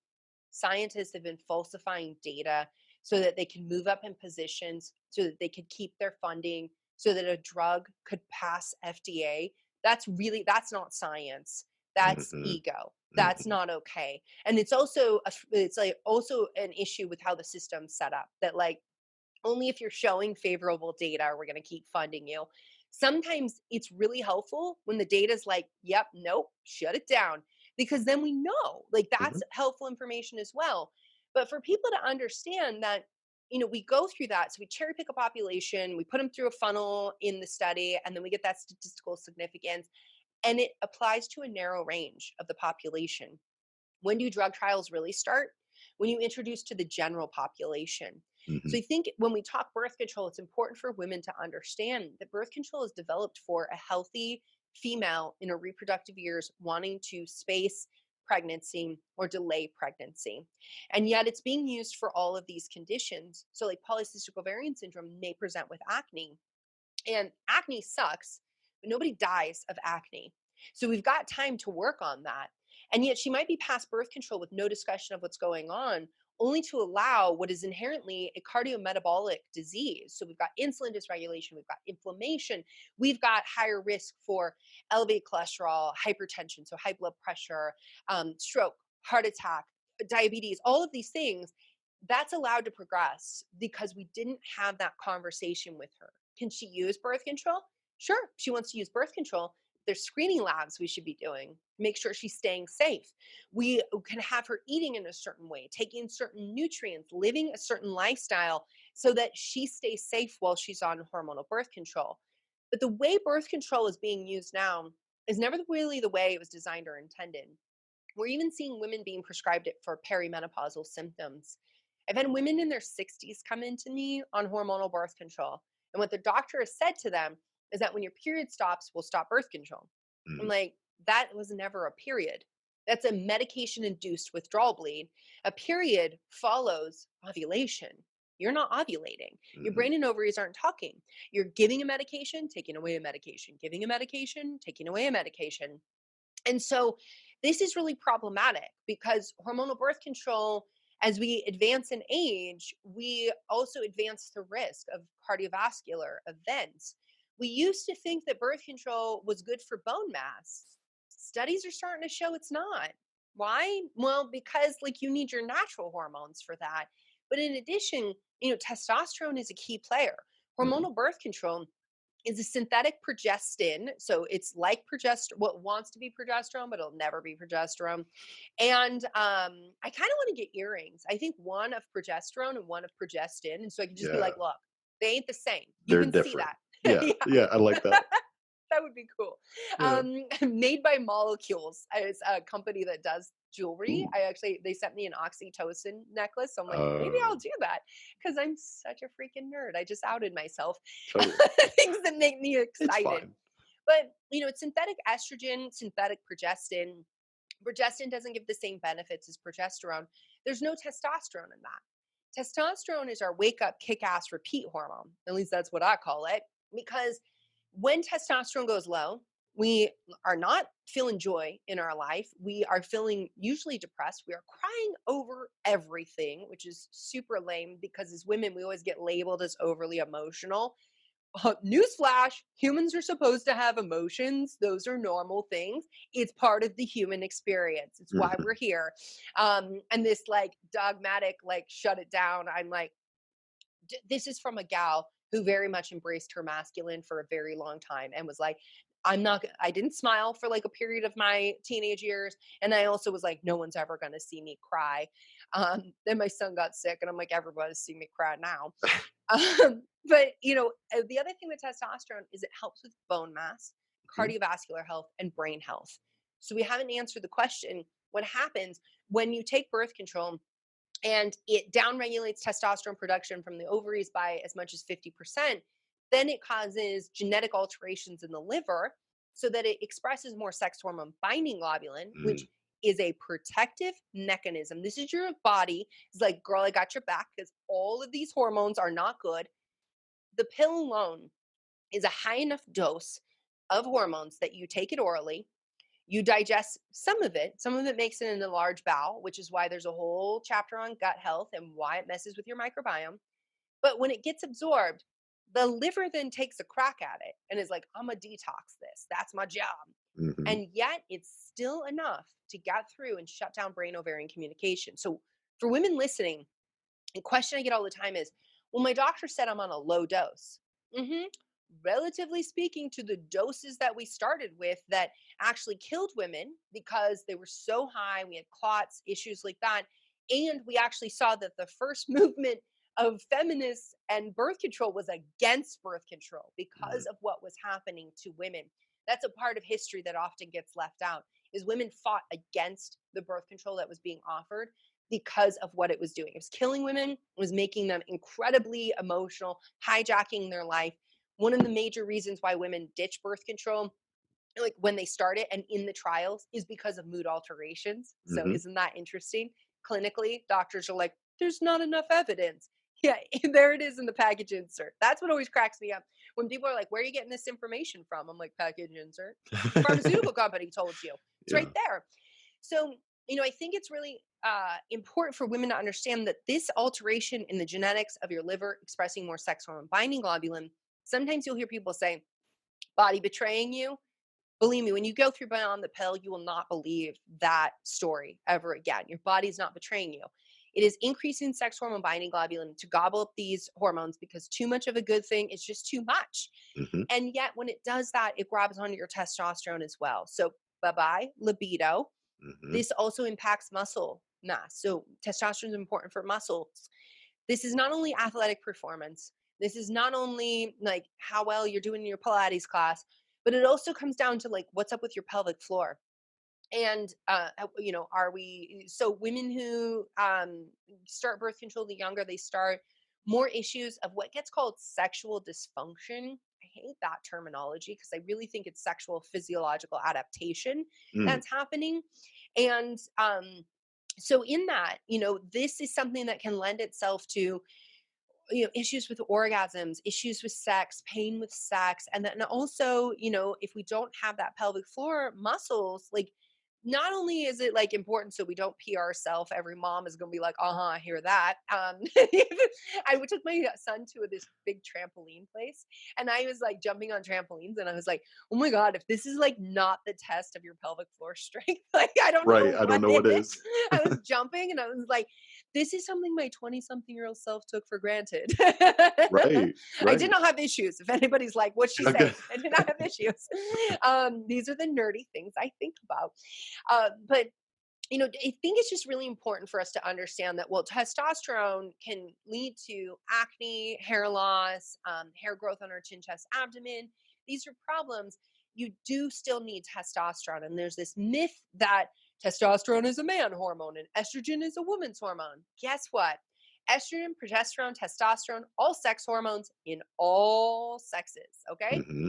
scientists have been falsifying data so that they can move up in positions, so that they could keep their funding, so that a drug could pass FDA. That's not science. That's mhm, ego. That's mhm, not okay. And it's like also an issue with how the system's set up, that like only if you're showing favorable data are we going to keep funding you. Sometimes it's really helpful when the data's like, yep, nope, shut it down, because then we know, like, mhm, that's helpful information as well. But for people to understand that, we go through that. So we cherry pick a population, we put them through a funnel in the study, and then we get that statistical significance. And it applies to a narrow range of the population. When do drug trials really start? When you introduce to the general population. mhm, So I think when we talk birth control, it's important for women to understand that birth control is developed for a healthy female in her reproductive years wanting to space pregnancy or delay pregnancy. And yet it's being used for all of these conditions. So like polycystic ovarian syndrome may present with acne, and acne sucks, but nobody dies of acne. So we've got time to work on that. And yet she might be past birth control with no discussion of what's going on, only to allow what is inherently a cardiometabolic disease. So we've got insulin dysregulation, we've got inflammation, we've got higher risk for elevated cholesterol, hypertension, so high blood pressure, stroke, heart attack, diabetes, all of these things that's allowed to progress because we didn't have that conversation with her. Can she use birth control? Sure, she wants to use birth control. There's screening labs we should be doing. Make sure she's staying safe. We can have her eating in a certain way, taking certain nutrients, living a certain lifestyle so that she stays safe while she's on hormonal birth control. But the way birth control is being used now is never really the way it was designed or intended. We're even seeing women being prescribed it for perimenopausal symptoms. I've had women in their 60s come into me on hormonal birth control. And what the doctor has said to them is that when your period stops, we'll stop birth control. I'm Mm. like, that was never a period. That's a medication induced withdrawal bleed. A period follows ovulation. You're not ovulating. Your Mhm. brain and ovaries aren't talking. You're giving a medication, taking away a medication, giving a medication, taking away a medication. And so this is really problematic because hormonal birth control, as we advance in age, we also advance the risk of cardiovascular events. We used to think that birth control was good for bone mass. Studies are starting to show it's not. Why? Well, because like you need your natural hormones for that. But in addition, testosterone is a key player. Mhm. Hormonal birth control is a synthetic progestin. So it's like what wants to be progesterone, but it'll never be progesterone. And I kind of want to get earrings. I think one of progesterone and one of progestin. And so I can just be Yeah, like, look, they ain't the same. You they're can see different. that. Yeah, Yeah. yeah, I like that. That would be cool. Yeah. Made by Molecules is a company that does jewelry. Ooh. They sent me an oxytocin necklace. So I'm like, maybe I'll Oh, do that because I'm such a freaking nerd. I just outed myself. totally. Things that make me It's excited. fine. But, it's synthetic estrogen, synthetic progestin. Progestin doesn't give the same benefits as progesterone. There's no testosterone in that. Testosterone is our wake up, kick ass, repeat hormone. At least that's what I call it. Because when testosterone goes low, we are not feeling joy in our life. We are feeling usually depressed. We are crying over everything, which is super lame because as women, we always get labeled as overly emotional. Newsflash, humans are supposed to have emotions. Those are normal things. It's part of the human experience. It's why Mhm. we're here. And this like dogmatic, like, shut it down. I'm like, this is from a gal who very much embraced her masculine for a very long time and was like, I didn't smile for like a period of my teenage years. And I also was like, no one's ever going to see me cry. Then my son got sick and I'm like, everybody's seeing me cry now. But the other thing with testosterone is it helps with bone mass, Mhm. cardiovascular health, and brain health. So we haven't answered the question: what happens when you take birth control and it downregulates testosterone production from the ovaries by as much as 50%? Then it causes genetic alterations in the liver so that it expresses more sex hormone binding globulin, which Mm. is a protective mechanism. This is your body. It's like, girl, I got your back because all of these hormones are not good. The pill alone is a high enough dose of hormones that you take it orally. You digest some of it makes it in the large bowel, which is why there's a whole chapter on gut health and why it messes with your microbiome. But when it gets absorbed, the liver then takes a crack at it and is like, I'm gonna detox this. That's my job. Mhm. And yet it's still enough to get through and shut down brain ovarian communication. So for women listening, the question I get all the time is, well, my doctor said I'm on a low dose. hmm Relatively speaking, to the doses that we started with that actually killed women because they were so high, we had clots, issues like that. And we actually saw that the first movement of feminists and birth control was against birth control Mhm. because of what was happening to women. That's a part of history that often gets left out is women fought against the birth control that was being offered because of what it was doing. It was killing women, it was making them incredibly emotional, hijacking their life. One of the major reasons why women ditch birth control, like when they start it and in the trials, is because of mood alterations. So Mhm. isn't that interesting? Clinically, doctors are like, there's not enough evidence. Yeah, there it is in the package insert. That's what always cracks me up. When people are like, where are you getting this information from? I'm like, package insert. Pharmaceutical company told you. It's right Yeah. there. So, I think it's really important for women to understand that this alteration in the genetics of your liver expressing more sex hormone binding globulin, sometimes you'll hear people say, body betraying you. Believe me, when you go through Beyond the Pill, you will not believe that story ever again. Your body's not betraying you. It is increasing sex hormone binding globulin to gobble up these hormones, because too much of a good thing is just too much. Hmm. And yet when it does that, it grabs onto your testosterone as well. So bye-bye libido. Hmm. This also impacts muscle mass. So testosterone is important for muscles. This is not only athletic performance. This is not only like how well you're doing in your Pilates class, but it also comes down to like what's up with your pelvic floor. And are we, so women who start birth control the younger they start, more issues of what gets called sexual dysfunction. I hate that terminology because I really think it's sexual physiological adaptation Mm. that's happening. And so in that, this is something that can lend itself to issues with orgasms, issues with sex, pain with sex. And then also, if we don't have that pelvic floor muscles, like, not only is it like important so we don't pee ourselves, every mom is going to be like, uh-huh, I hear that. I took my son to this big trampoline place, and I was like jumping on trampolines, and I was like, oh my God, if this is like not the test of your pelvic floor strength, like, I don't Right. know I don't what know what is. is. I was jumping and I was like, this is something my 20-something-year-old self took for granted. Right. I did Right. not have issues. If anybody's like, what's she Okay. saying? I did not have issues. These are the nerdy things I think about. But I think it's just really important for us to understand that, well, testosterone can lead to acne, hair loss, hair growth on our chin, chest, abdomen. These are problems. You do still need testosterone. And there's this myth that testosterone is a man hormone and estrogen is a woman's hormone. Guess what? Estrogen, progesterone, testosterone, all sex hormones in all sexes. Okay. Hmm.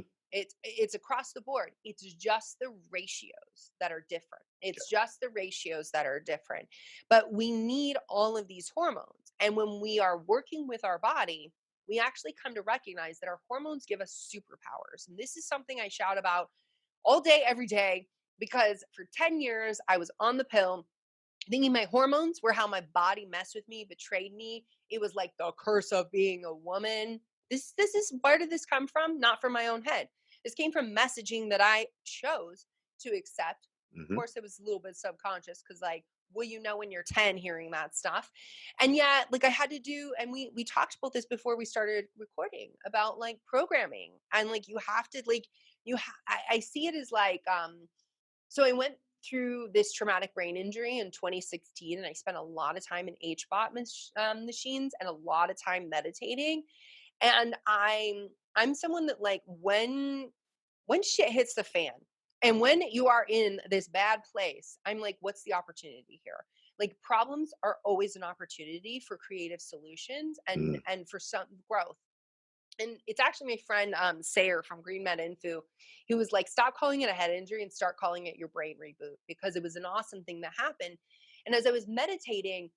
It's across the board. It's just the ratios that are different. It's just the ratios that are different. But we need all of these hormones. And when we are working with our body, we actually come to recognize that our hormones give us superpowers. And this is something I shout about all day, every day, because for 10 years I was on the pill thinking my hormones were how my body messed with me, betrayed me. It was like the curse of being a woman. This is, where did this come from? Not from my own head. This came from messaging that I chose to accept. Of Hmm. course, it was a little bit subconscious because, like, well, when you're 10 hearing that stuff. And yet, like, I had to do, and we talked about this before we started recording about like programming, and like you have to like I see it as like so I went through this traumatic brain injury in 2016, and I spent a lot of time in HBOT machines and a lot of time meditating. And I'm someone that, like, when shit hits the fan and when you are in this bad place, I'm like, what's the opportunity here? Like, problems are always an opportunity for creative solutions and Mm. for some growth. And it's actually my friend Sayer from Green Med Info, who was like, stop calling it a head injury and start calling it your brain reboot, because it was an awesome thing that happened. And as I was meditating,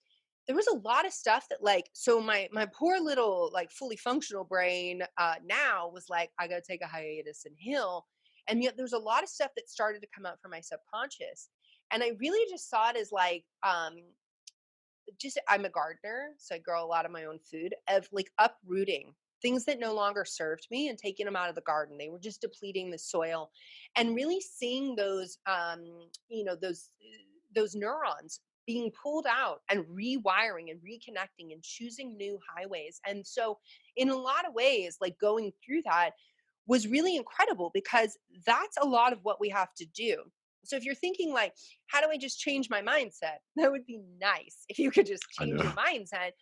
there was a lot of stuff that, like, so my poor little like fully functional brain now was like, I gotta take a hiatus and heal. And yet there's a lot of stuff that started to come out from my subconscious. And I really just saw it as like just, I'm a gardener, so I grow a lot of my own food, of like uprooting things that no longer served me and taking them out of the garden. They were just depleting the soil, and really seeing those those neurons being pulled out and rewiring and reconnecting and choosing new highways. And so in a lot of ways, like, going through that was really incredible, because that's a lot of what we have to do. So if you're thinking like, how do I just change my mindset? That would be nice if you could just I change your know. mindset.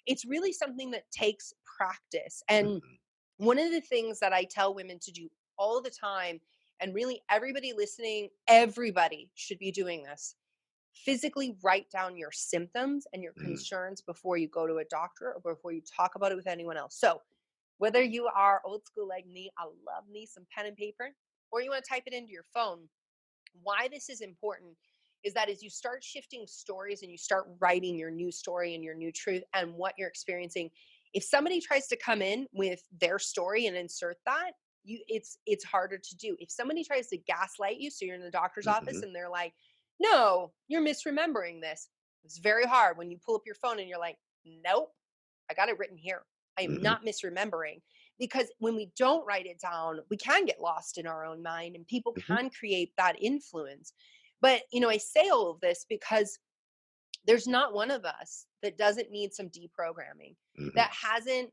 It's really something that takes practice. And Mhm. one of the things that I tell women to do all the time, and really everybody listening, everybody should be doing this: physically write down your symptoms and your Mm. concerns before you go to a doctor or before you talk about it with anyone else. So whether you are old school like me, I love me some pen and paper, or you want to type it into your phone. Why this is important is that as you start shifting stories and you start writing your new story and your new truth and what you're experiencing, if somebody tries to come in with their story and insert that, it's harder to do. If somebody tries to gaslight you, so you're in the doctor's office Mhm. and they're like, no, you're misremembering this. It's very hard when you pull up your phone and you're like, nope, I got it written here. I am Mhm. not misremembering. Because when we don't write it down, we can get lost in our own mind and people Mhm. can create that influence. But, I say all of this because There's not one of us that doesn't need some deprogramming, Hmm. that hasn't,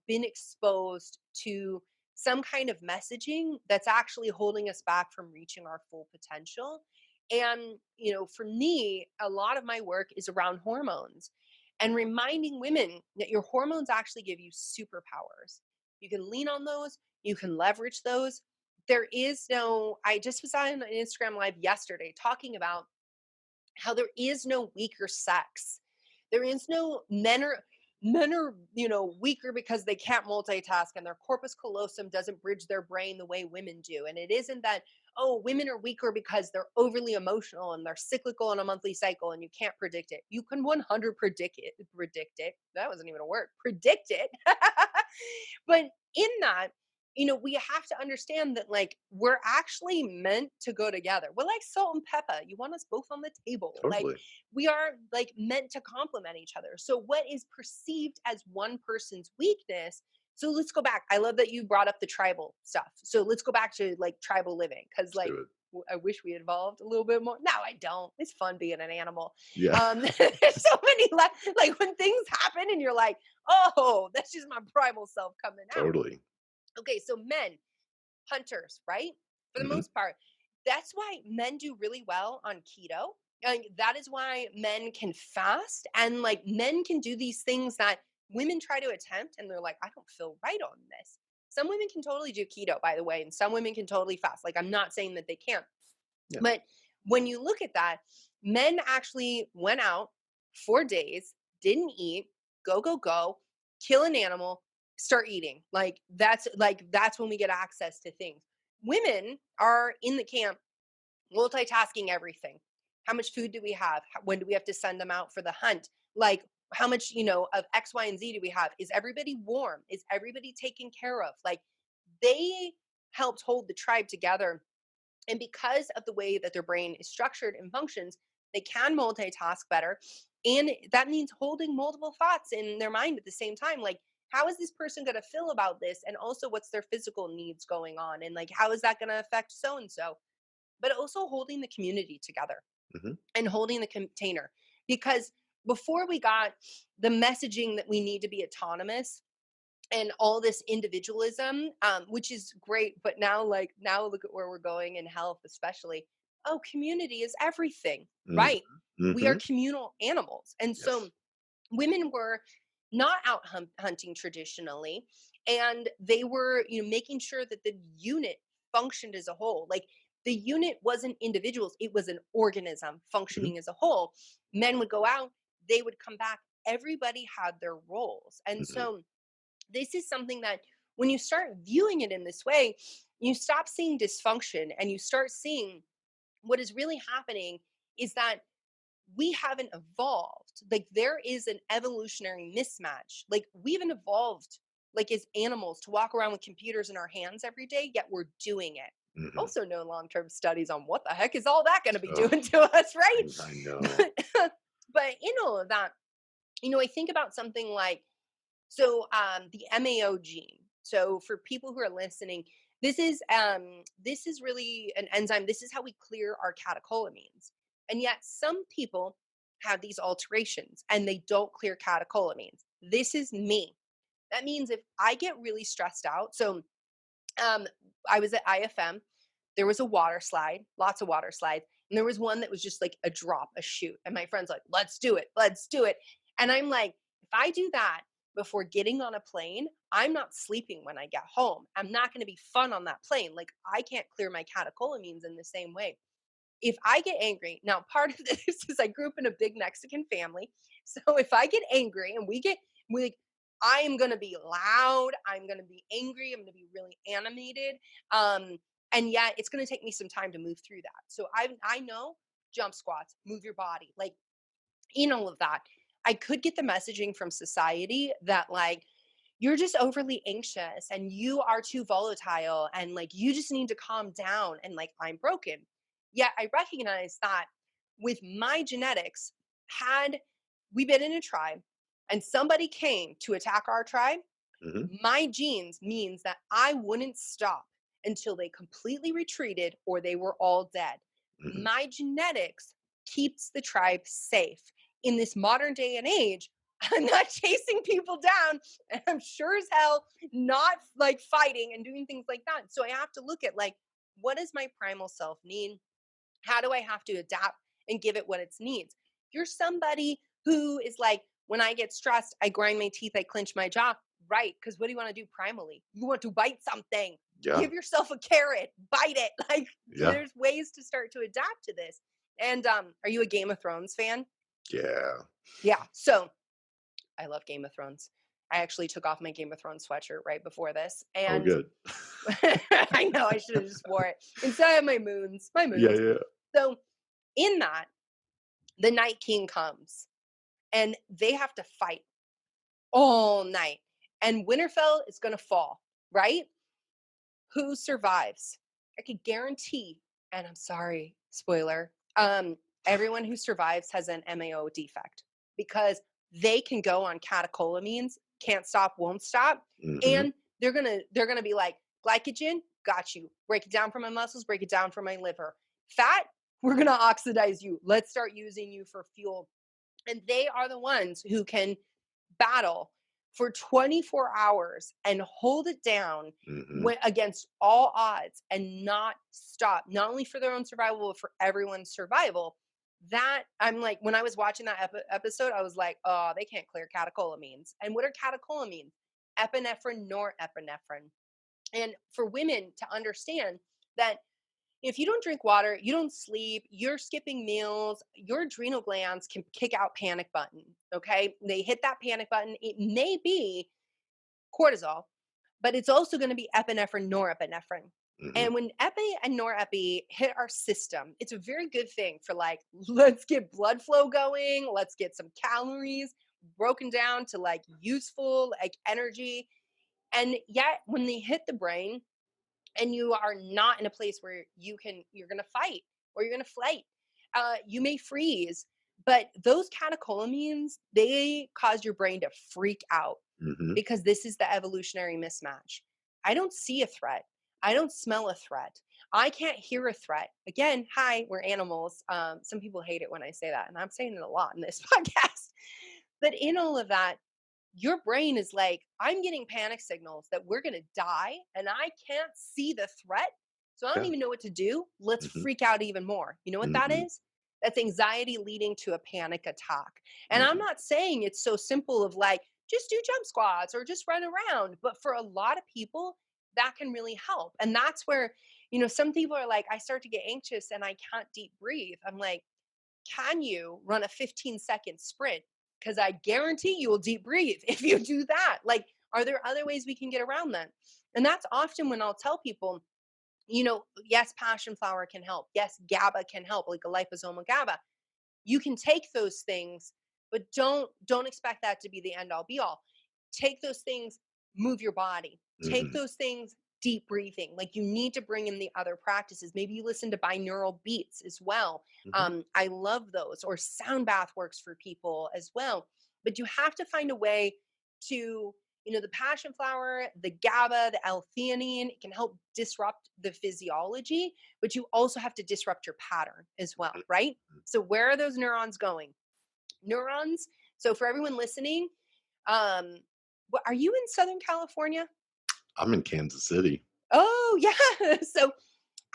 been exposed to some kind of messaging that's actually holding us back from reaching our full potential. And, for me, a lot of my work is around hormones and reminding women that your hormones actually give you superpowers. You can lean on those, you can leverage those. I just was on an Instagram live yesterday talking about how there is no weaker sex. There is no men are weaker because they can't multitask and their corpus callosum doesn't bridge their brain the way women do. And it isn't that, oh, women are weaker because they're overly emotional and they're cyclical on a monthly cycle and you can't predict it. You can 100 predict it. That wasn't even a word. Predict it. But in that, we have to understand that, like, we're actually meant to go together. We're like salt and pepper. You want us both on the table. Like, Totally. we are like meant to complement each other. So what is perceived as one person's weakness? So let's go back. I love that you brought up the tribal stuff. So let's go back to like tribal living, because Let's like do it. I wish we evolved a little bit more. No, I don't. It's fun being an animal. Yeah. There's so many like when things happen and you're like, oh, that's just my primal self coming out. Totally. Okay, so men, hunters, right? For the Hmm. most part. That's why men do really well on keto. And that is why men can fast, and like men can do these things that women try to attempt and they're like, I don't feel right on this. Some women can totally do keto, by the way, and some women can totally fast. Like, I'm not saying that they can't. Yeah. But when you look at that, men actually went out 4 days, didn't eat, go, kill an animal, start eating. Like that's when we get access to things. Women are in the camp multitasking everything. How much food do we have? When do we have to send them out for the hunt? Like, how much, of X, Y, and Z do we have? Is everybody warm? Is everybody taken care of? Like, they helped hold the tribe together, and because of the way that their brain is structured and functions, they can multitask better. And that means holding multiple thoughts in their mind at the same time. Like, how is this person going to feel about this? And also, what's their physical needs going on? And like, how is that going to affect so and so? But also holding the community together Hmm. and holding the container. Because before we got the messaging that we need to be autonomous, and all this individualism, which is great. But now look at where we're going in health, especially. Oh, community is everything, Hmm. right? We are Hmm. communal animals. And so Yes. women were not out hunting traditionally, and they were, making sure that the unit functioned as a whole. Like, the unit wasn't individuals, it was an organism Hmm. functioning as a whole. Men would go out, they would come back, everybody had their roles. And Hmm. so this is something that, when you start viewing it in this way, you stop seeing dysfunction and you start seeing what is really happening is that we haven't evolved. Like, there is an evolutionary mismatch. Like, we haven't evolved like as animals to walk around with computers in our hands every day, yet we're doing it. Hmm. Also, no long-term studies on what the heck is all that going to be Oh, doing to us, right? I know. But in all of that, I think about something like, so the MAO gene. So for people who are listening, this is really an enzyme. This is how we clear our catecholamines. And yet some people have these alterations and they don't clear catecholamines. This is me. That means if I get really stressed out, so um, I was at IFM. There was a water slide, lots of water slides, and there was one that was just like a drop, a shoot. And my friend's like, "Let's do it, let's do it." And I'm like, if I do that before getting on a plane, I'm not sleeping when I get home. I'm not going to be fun on that plane. Like, I can't clear my catecholamines in the same way. If I get angry, now part of this is I grew up in a big Mexican family. So if I get angry and we like, I am gonna be loud, I'm gonna be angry, I'm gonna be really animated. Um, and yet it's gonna take me some time to move through that. So I know jump squats, move your body, like in all of that. I could get the messaging from society that like you're just overly anxious and you are too volatile and like you just need to calm down and like I'm broken. Yet I recognize that with my genetics, had we been in a tribe and somebody came to attack our tribe, Hmm. my genes means that I wouldn't stop until they completely retreated or they were all dead. Hmm. My genetics keeps the tribe safe. in this modern day and age, I'm not chasing people down, and I'm sure as hell not like fighting and doing things like that. So I have to look at like, what does my primal self need? How do I have to adapt and give it what it needs? You're somebody who is like, when I get stressed, I grind my teeth, I clench my jaw. Right. Because what do you want to do primally? You want to bite something. Yeah. Give yourself a carrot, bite it. Like, Yeah. there's ways to start to adapt to this. And are you a Game of Thrones fan? Yeah. Yeah. So I love Game of Thrones. I actually took off my Game of Thrones sweatshirt right before this. Oh, And good. I know I should have just wore it instead of my moons. My Yeah, moons. yeah. So in that, the Night King comes and they have to fight all night. And Winterfell is going to fall, right? Who survives? I could guarantee, and I'm sorry, spoiler, everyone who survives has an MAO defect because they can go on catecholamines, can't stop, won't stop, Hmm. and they're gonna be like, glycogen, got you. Break it down for my muscles, break it down for my liver. Fat, we're gonna oxidize you. Let's start using you for fuel. And they are the ones who can battle for 24 hours and hold it down Hmm. against all odds and not stop, not only for their own survival, but for everyone's survival. That I'm like, when I was watching that episode, I was like, oh, they can't clear catecholamines. And what are catecholamines? Epinephrine, norepinephrine. And for women to understand that if you don't drink water, you don't sleep, you're skipping meals, your adrenal glands can kick out panic button. Okay. They hit that panic button. It may be cortisol, but it's also going to be epinephrine, norepinephrine. Hmm. And when epi and norepi hit our system, it's a very good thing for like, let's get blood flow going, let's get some calories broken down to like useful, like energy. And yet, when they hit the brain, and you are not in a place where you're going to fight or you're going to flight, you may freeze, but those catecholamines, they cause your brain to freak out Hmm. because this is the evolutionary mismatch. I don't see a threat, I don't smell a threat, I can't hear a threat. Again, hi, we're animals. Some people hate it when I say that, and I'm saying it a lot in this podcast. But in all of that, your brain is like, I'm getting panic signals that we're going to die and I can't see the threat. So I don't Yeah. even know what to do. Let's Hmm. freak out even more. You know what that Hmm. is? That's anxiety leading to a panic attack. And I'm Hmm. not saying it's so simple of like, just do jump squats or just run around. But for a lot of people, that can really help. And that's where, some people are like, I start to get anxious and I can't deep breathe. I'm like, can you run a 15-second sprint? Because I guarantee you will deep breathe if you do that. Like, are there other ways we can get around that? And that's often when I'll tell people, yes, passion flower can help. Yes, GABA can help, like a liposomal GABA. You can take those things, but don't expect that to be the end all be all. Take those things, move your body. Take Hmm. those things, deep breathing. Like, you need to bring in the other practices. Maybe you listen to binaural beats as well. Hmm. I love those. Or sound bath works for people as well. But you have to find a way to, the passion flower, the GABA, the L-theanine, it can help disrupt the physiology, but you also have to disrupt your pattern as well, right? So where are those neurons going? Neurons. So for everyone listening, are you in Southern California? I'm in Kansas City. Oh yeah. So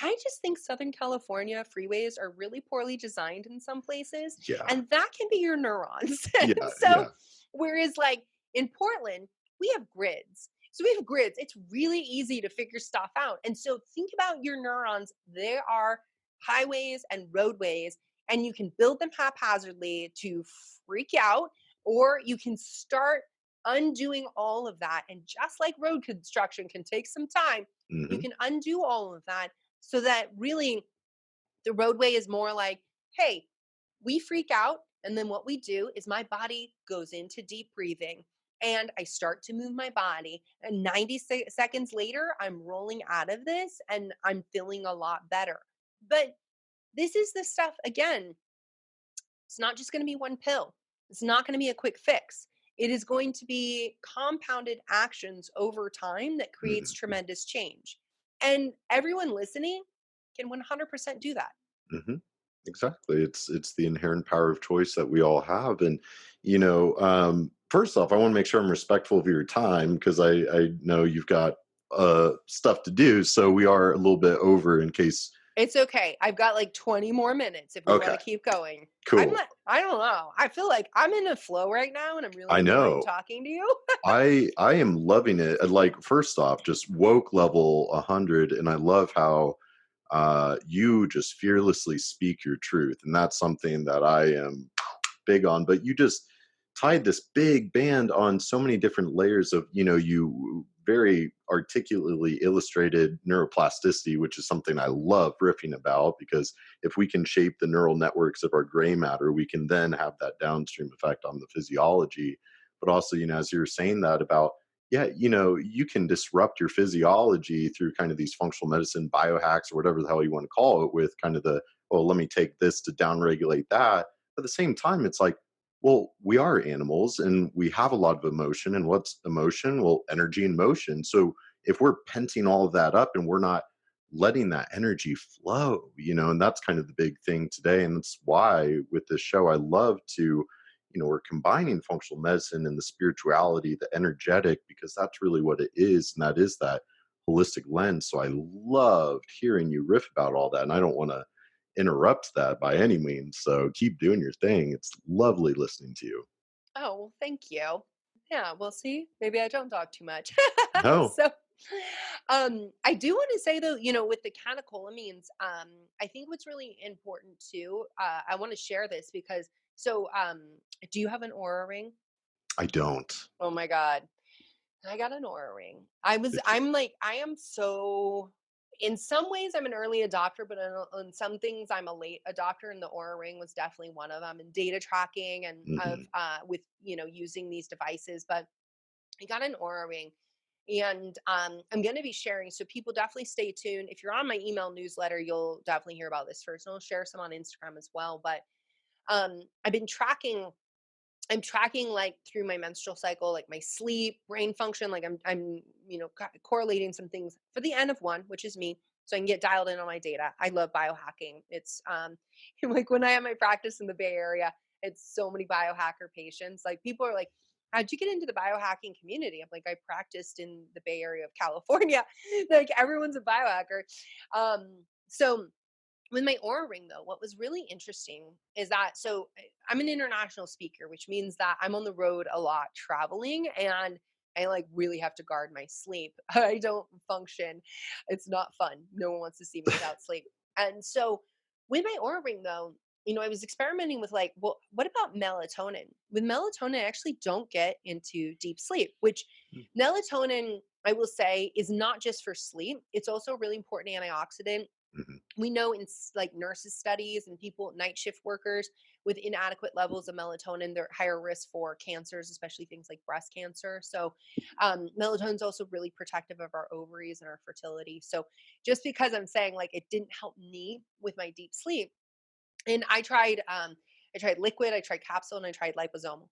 I just think Southern California freeways are really poorly designed in some places, Yeah. and that can be your neurons. Yeah. So Yeah. whereas like in Portland, we have grids. So we have grids. It's really easy to figure stuff out. And so think about your neurons. There are highways and roadways, and you can build them haphazardly to freak out, or you can start undoing all of that. And just like road construction can take some time, you Hmm. can undo all of that so that really the roadway is more like, hey, we freak out. And then what we do is my body goes into deep breathing and I start to move my body. And 90 seconds later, I'm rolling out of this and I'm feeling a lot better. But this is the stuff, again, it's not just going to be one pill, it's not going to be a quick fix. It is going to be compounded actions over time that creates Hmm. tremendous change. And everyone listening can 100% do that. Hmm. Exactly. It's the inherent power of choice that we all have. And, first off, I want to make sure I'm respectful of your time because I know you've got stuff to do. So we are a little bit over in case. It's okay. I've got like 20 more minutes if we want Okay, to keep going. cool. I don't know. I feel like I'm in a flow right now and I'm really I enjoying know. talking to you. I am loving it. Like, first off, just woke level 100, and I love how you just fearlessly speak your truth, and that's something that I am big on. But you just tied this big band on so many different layers of, you very articulately illustrated neuroplasticity, which is something I love riffing about, because if we can shape the neural networks of our gray matter, we can then have that downstream effect on the physiology. But also, as you were saying that about, yeah, you can disrupt your physiology through kind of these functional medicine biohacks or whatever the hell you want to call it, with kind of the, well, let me take this to downregulate that. At the same time, it's like, well, we are animals and we have a lot of emotion. And what's emotion? Well, energy and motion. So if we're penting all of that up and we're not letting that energy flow, and that's kind of the big thing today. And that's why with this show, I love to, we're combining functional medicine and the spirituality, the energetic, because that's really what it is. And that is that holistic lens. So I loved hearing you riff about all that. And I don't want to interrupt that by any means. So keep doing your thing. It's lovely listening to you. Oh, well, thank you. Yeah, we'll see. Maybe I don't talk too much. No, So, I do want to say though, with the catecholamines, I think what's really important too, I want to share this because, so, do you have an aura ring? I don't. Oh my God. I got an aura ring. It's, I'm like, I am so, in some ways, I'm an early adopter, but in some things, I'm a late adopter. And the aura ring was definitely one of them. And data tracking and mhm. with using these devices. But I got an aura ring, and I'm going to be sharing. So people definitely stay tuned. If you're on my email newsletter, you'll definitely hear about this first. And I'll share some on Instagram as well. But I've been tracking I'm tracking like through my menstrual cycle, like my sleep, brain function. Like I'm correlating some things for the N of one, which is me, so I can get dialed in on my data. I love biohacking. It's like when I have my practice in the Bay Area, it's so many biohacker patients. Like people are like, "How'd you get into the biohacking community?" I'm like, "I practiced in the Bay Area of California." Like everyone's a biohacker. So with my aura ring though, what was really interesting is that, so I'm an international speaker, which means that I'm on the road a lot traveling, and I like really have to guard my sleep. I don't function. It's not fun. No one wants to see me without sleep. And so with my aura ring though, I was experimenting with like, well, what about melatonin? With melatonin, I actually don't get into deep sleep, which melatonin, I will say, is not just for sleep. It's also a really important antioxidant. Mhm. We know in like nurses studies and people, night shift workers with inadequate levels of melatonin, they're higher risk for cancers, especially things like breast cancer. So melatonin is also really protective of our ovaries and our fertility. So just because I'm saying like it didn't help me with my deep sleep, and I tried liquid, I tried capsule, and I tried liposomal,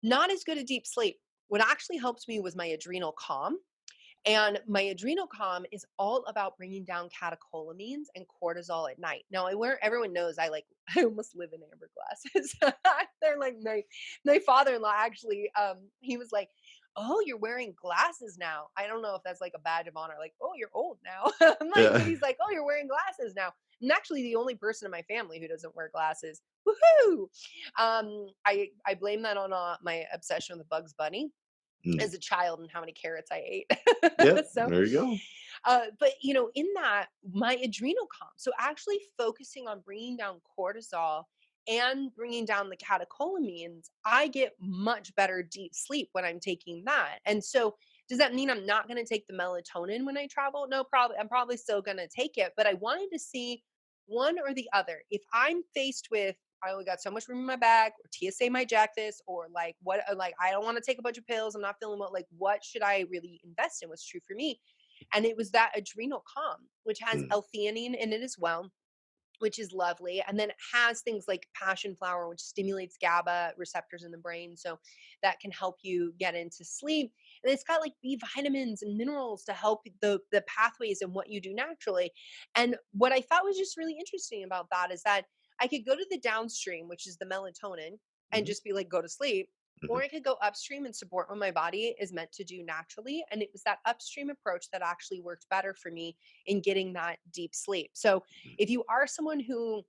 not as good at deep sleep. What actually helped me was my adrenal calm, and my adrenal calm is all about bringing down catecholamines and cortisol at night. Now, everyone knows I like I almost live in amber glasses. They're like my father-in-law actually he was like, "Oh, you're wearing glasses now." I don't know if that's like a badge of honor, like, "Oh, you're old now." I'm like, but Yeah. he's like, "Oh, you're wearing glasses now." I'm actually the only person in my family who doesn't wear glasses. Woohoo! I blame that on my obsession with Bugs Bunny Mm. as a child and how many carrots I ate. Yep. So, There you go. but in that, my adrenal calm. So actually focusing on bringing down cortisol and bringing down the catecholamines, I get much better deep sleep when I'm taking that. And so, does that mean I'm not going to take the melatonin when I travel? No, probably. I'm probably still going to take it, but I wanted to see one or the other. If I'm faced with I only got so much room in my bag, or TSA might jack this, or like what, like I don't want to take a bunch of pills. I'm not feeling well. Like, what should I really invest in? What's true for me? And it was that adrenal calm, which has Mm. L-theanine in it as well, which is lovely. And then it has things like passion flower, which stimulates GABA receptors in the brain. So that can help you get into sleep. And it's got like B vitamins and minerals to help the pathways and what you do naturally. And what I thought was just really interesting about that is that I could go to the downstream, which is the melatonin, and Mhm. just be like, go to sleep. Or Mhm. I could go upstream and support what my body is meant to do naturally. And it was that upstream approach that actually worked better for me in getting that deep sleep. So Mhm. if you are someone who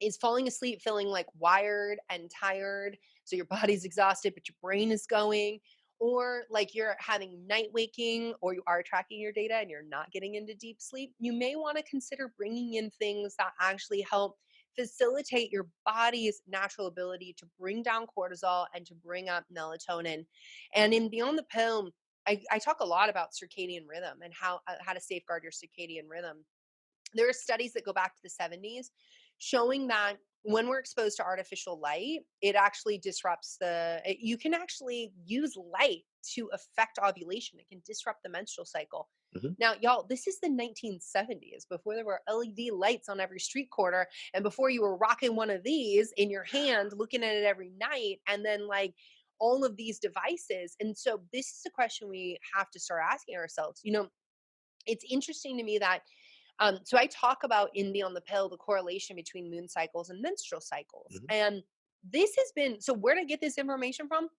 is falling asleep feeling like wired and tired, so your body's exhausted, but your brain is going, or like you're having night waking, or you are tracking your data and you're not getting into deep sleep, you may want to consider bringing in things that actually help facilitate your body's natural ability to bring down cortisol and to bring up melatonin. And in Beyond the Pill, I talk a lot about circadian rhythm and how to safeguard your circadian rhythm. There are studies that go back to the 70s showing that when we're exposed to artificial light, it actually disrupts you can actually use light to affect ovulation. It can disrupt the menstrual cycle. Mhm. Now, y'all, this is the 1970s, before there were LED lights on every street corner, and before you were rocking one of these in your hand, looking at it every night, and then like all of these devices. And so, this is a question we have to start asking ourselves. It's interesting to me that so I talk about in Beyond the Pill the correlation between moon cycles and menstrual cycles. Mhm. And this has been so where to get this information from?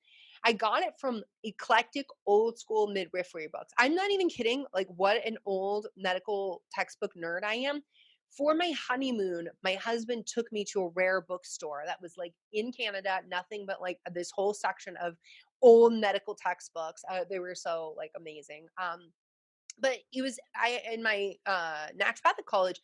I got it from eclectic old school midwifery books. I'm not even kidding. Like what an old medical textbook nerd I am. For my honeymoon, my husband took me to a rare bookstore that was like in Canada, nothing but like this whole section of old medical textbooks. They were so like amazing. But it was I in my naturopathic college,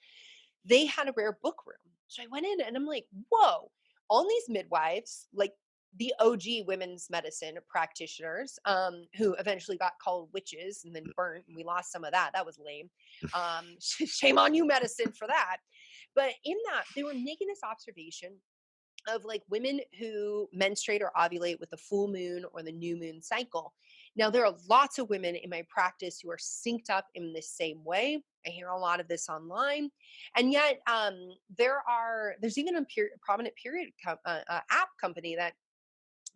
they had a rare book room. So I went in and I'm like, whoa, all these midwives, like the OG women's medicine practitioners, who eventually got called witches and then burnt, and we lost some of that. That was lame. Shame on you, medicine, for that. But in that, they were making this observation of like women who menstruate or ovulate with the full moon or the new moon cycle. Now, there are lots of women in my practice who are synced up in this same way. I hear a lot of this online, and yet there's even a prominent app company that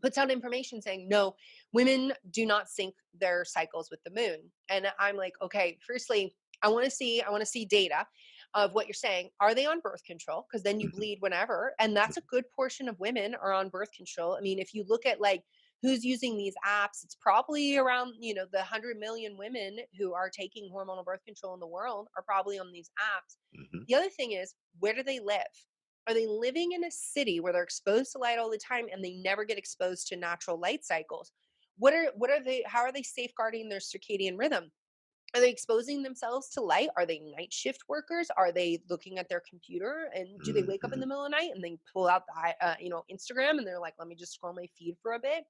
puts out information saying no, women do not sync their cycles with the moon. And I'm like, okay, firstly, I want to see data of what you're saying. Are they on birth control? Because then you Mhm. bleed whenever, and that's a Mhm. good portion of women are on birth control. I mean, if you look at like who's using these apps, it's probably around the 100 million women who are taking hormonal birth control in the world are probably on these apps. Mhm. The other thing is, where do they live? Are they living in a city where they're exposed to light all the time and they never get exposed to natural light cycles? What are they how are they safeguarding their circadian rhythm? Are they exposing themselves to light? Are they night shift workers? Are they looking at their computer, and do they wake up in Mhm. the middle of the night and then pull out Instagram, and they're like, let me just scroll my feed for a bit?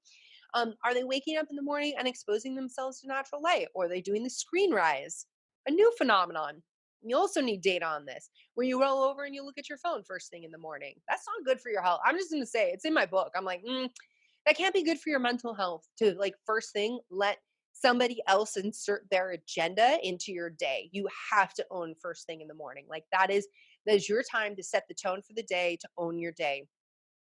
Are they waking up in the morning and exposing themselves to natural light? Or are they doing the screen rise? A new phenomenon. You also need data on this, where you roll over and you look at your phone first thing in the morning. That's not good for your health. I'm just going to say it's in my book. I'm like, that can't be good for your mental health to like first thing let somebody else insert their agenda into your day. You have to own first thing in the morning. Like that is your time to set the tone for the day, to own your day.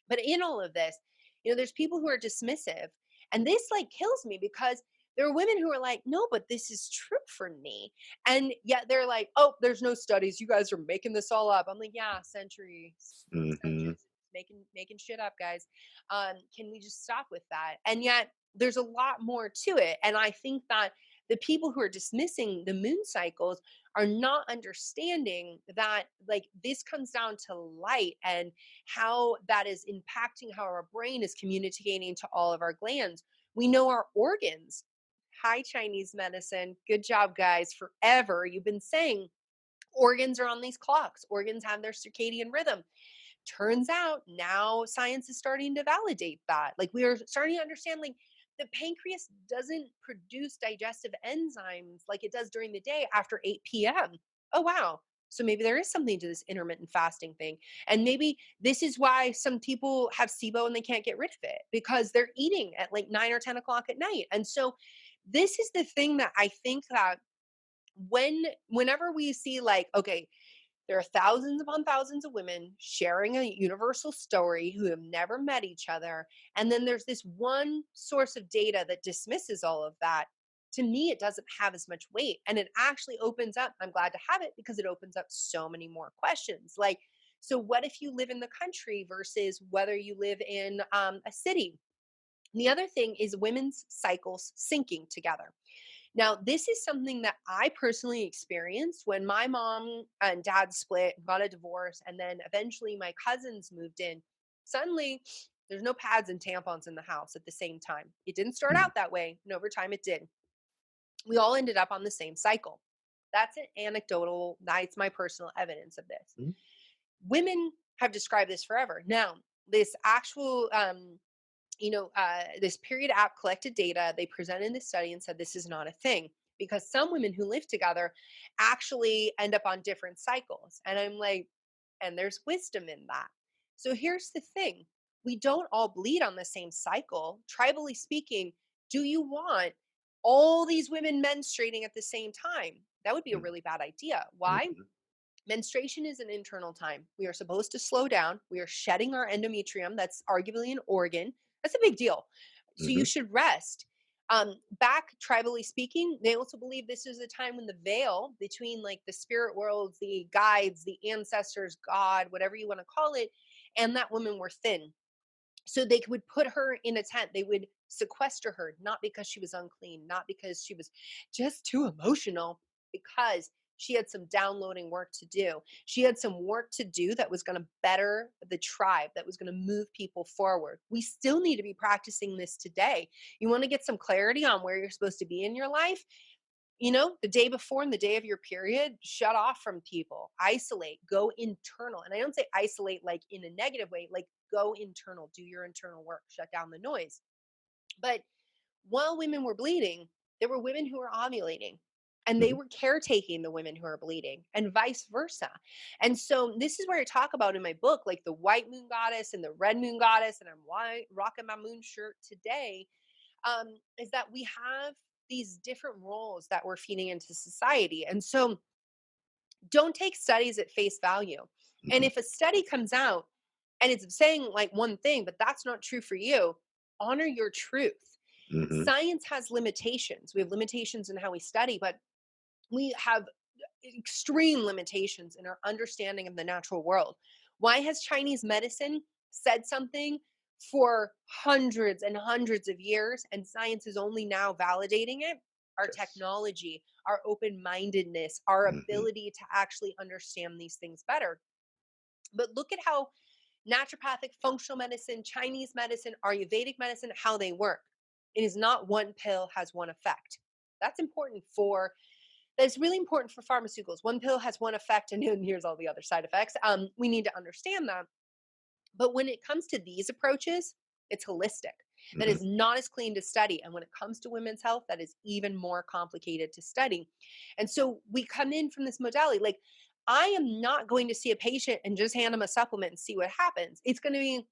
But in all of this, there's people who are dismissive. And this like kills me because there are women who are like, no, but this is true for me. And yet they're like, oh, there's no studies. You guys are making this all up. I'm like, yeah, centuries Mhm. making shit up, guys. Can we just stop with that? And yet there's a lot more to it. And I think that the people who are dismissing the moon cycles are not understanding that like this comes down to light and how that is impacting how our brain is communicating to all of our glands. We know our organs. Hi, Chinese medicine. Good job, guys. Forever, you've been saying organs are on these clocks, organs have their circadian rhythm. Turns out now science is starting to validate that. Like we are starting to understand, like, the pancreas doesn't produce digestive enzymes like it does during the day after 8 p.m. Oh, wow. So maybe there is something to this intermittent fasting thing. And maybe this is why some people have SIBO and they can't get rid of it because they're eating at like 9 or 10 o'clock at night. And so this is the thing that I think that whenever we see like, okay, there are thousands upon thousands of women sharing a universal story who have never met each other. And then there's this one source of data that dismisses all of that. To me, it doesn't have as much weight. And it actually opens up, I'm glad to have it because it opens up so many more questions. Like, So what if you live in the country versus whether you live in a city? The other thing is women's cycles syncing together. Now, this is something that I personally experienced when my mom and dad split, got a divorce, and then eventually my cousins moved in. Suddenly, there's no pads and tampons in the house at the same time. It didn't start Mhm. out that way, and over time it did. We all ended up on the same cycle. That's an anecdotal, that's my personal evidence of this. Mhm. Women have described this forever. Now, this actual this period app collected data. They presented this study and said this is not a thing because some women who live together actually end up on different cycles. And I'm like, and there's wisdom in that. So here's the thing, we don't all bleed on the same cycle. Tribally speaking, do you want all these women menstruating at the same time? That would be a really bad idea. Why? Mhm. Menstruation is an internal time. We are supposed to slow down. We are shedding our endometrium. That's arguably an organ. That's a big deal. So you Mhm. should rest. Back tribally speaking, they also believe this is a time when the veil between like the spirit worlds, the guides, the ancestors, God, whatever you want to call it, and that woman were thin. So they would put her in a tent. They would sequester her, not because she was unclean, not because she was just too emotional, because she had some downloading work to do. She had some work to do that was going to better the tribe, that was going to move people forward. We still need to be practicing this today. You want to get some clarity on where you're supposed to be in your life? The day before and the day of your period, shut off from people, isolate, go internal. And I don't say isolate like in a negative way, like go internal, do your internal work, shut down the noise. But while women were bleeding, there were women who were ovulating and they Mhm. were caretaking the women who are bleeding and vice versa. And so this is where I talk about in my book, like the white moon goddess and the red moon goddess, and I'm rocking my moon shirt today, is that we have these different roles that we're feeding into society. And so don't take studies at face value. And Mhm. if a study comes out and it's saying like one thing, but that's not true for you, honor your truth. Mhm. Science has limitations. We have limitations in how we study, but we have extreme limitations in our understanding of the natural world. Why has Chinese medicine said something for hundreds and hundreds of years and science is only now validating it? Our Yes. technology, our open mindedness, our Mhm. ability to actually understand these things better. But look at how naturopathic, functional medicine, Chinese medicine, Ayurvedic medicine, how they work. It is not one pill has one effect. That's important for That's really important for pharmaceuticals. One pill has one effect, and here's all the other side effects. We need to understand that. But when it comes to these approaches, it's holistic. That Mhm. is not as clean to study. And when it comes to women's health, that is even more complicated to study. And so we come in from this modality. Like, I am not going to see a patient and just hand them a supplement and see what happens. It's going to be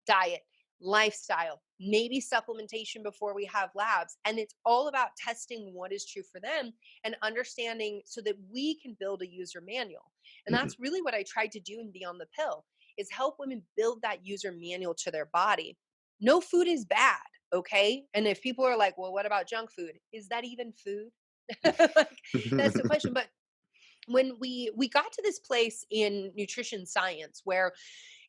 diet, lifestyle, maybe supplementation before we have labs. And it's all about testing what is true for them and understanding so that we can build a user manual. And Mhm. that's really what I tried to do in Beyond the Pill is help women build that user manual to their body. No food is bad, okay? And if people are like, well, what about junk food? Is that even food? Like, that's the question. But when we got to this place in nutrition science where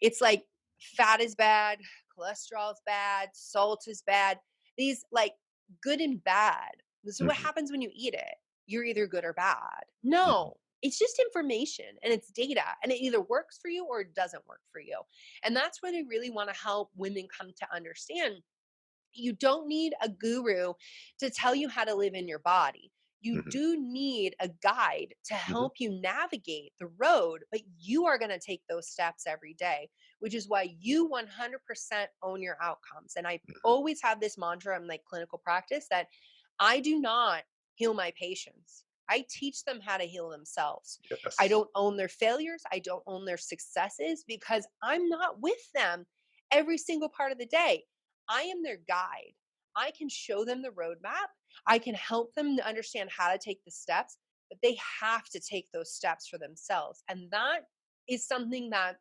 it's like fat is bad, cholesterol is bad, salt is bad. These like good and bad. So what Mhm. happens when you eat it? You're either good or bad. Mhm. No, it's just information and it's data and it either works for you or it doesn't work for you. And that's what I really want to help women come to understand. You don't need a guru to tell you how to live in your body. You Mhm. do need a guide to Mhm. help you navigate the road, but you are going to take those steps every day, which is why you 100% own your outcomes. And I Mhm. always have this mantra in like clinical practice that I do not heal my patients. I teach them how to heal themselves. I Yes. don't own their failures. I don't own their successes because I'm not with them every single part of the day. I am their guide. I can show them the roadmap. I can help them to understand how to take the steps, but they have to take those steps for themselves. And that is something that,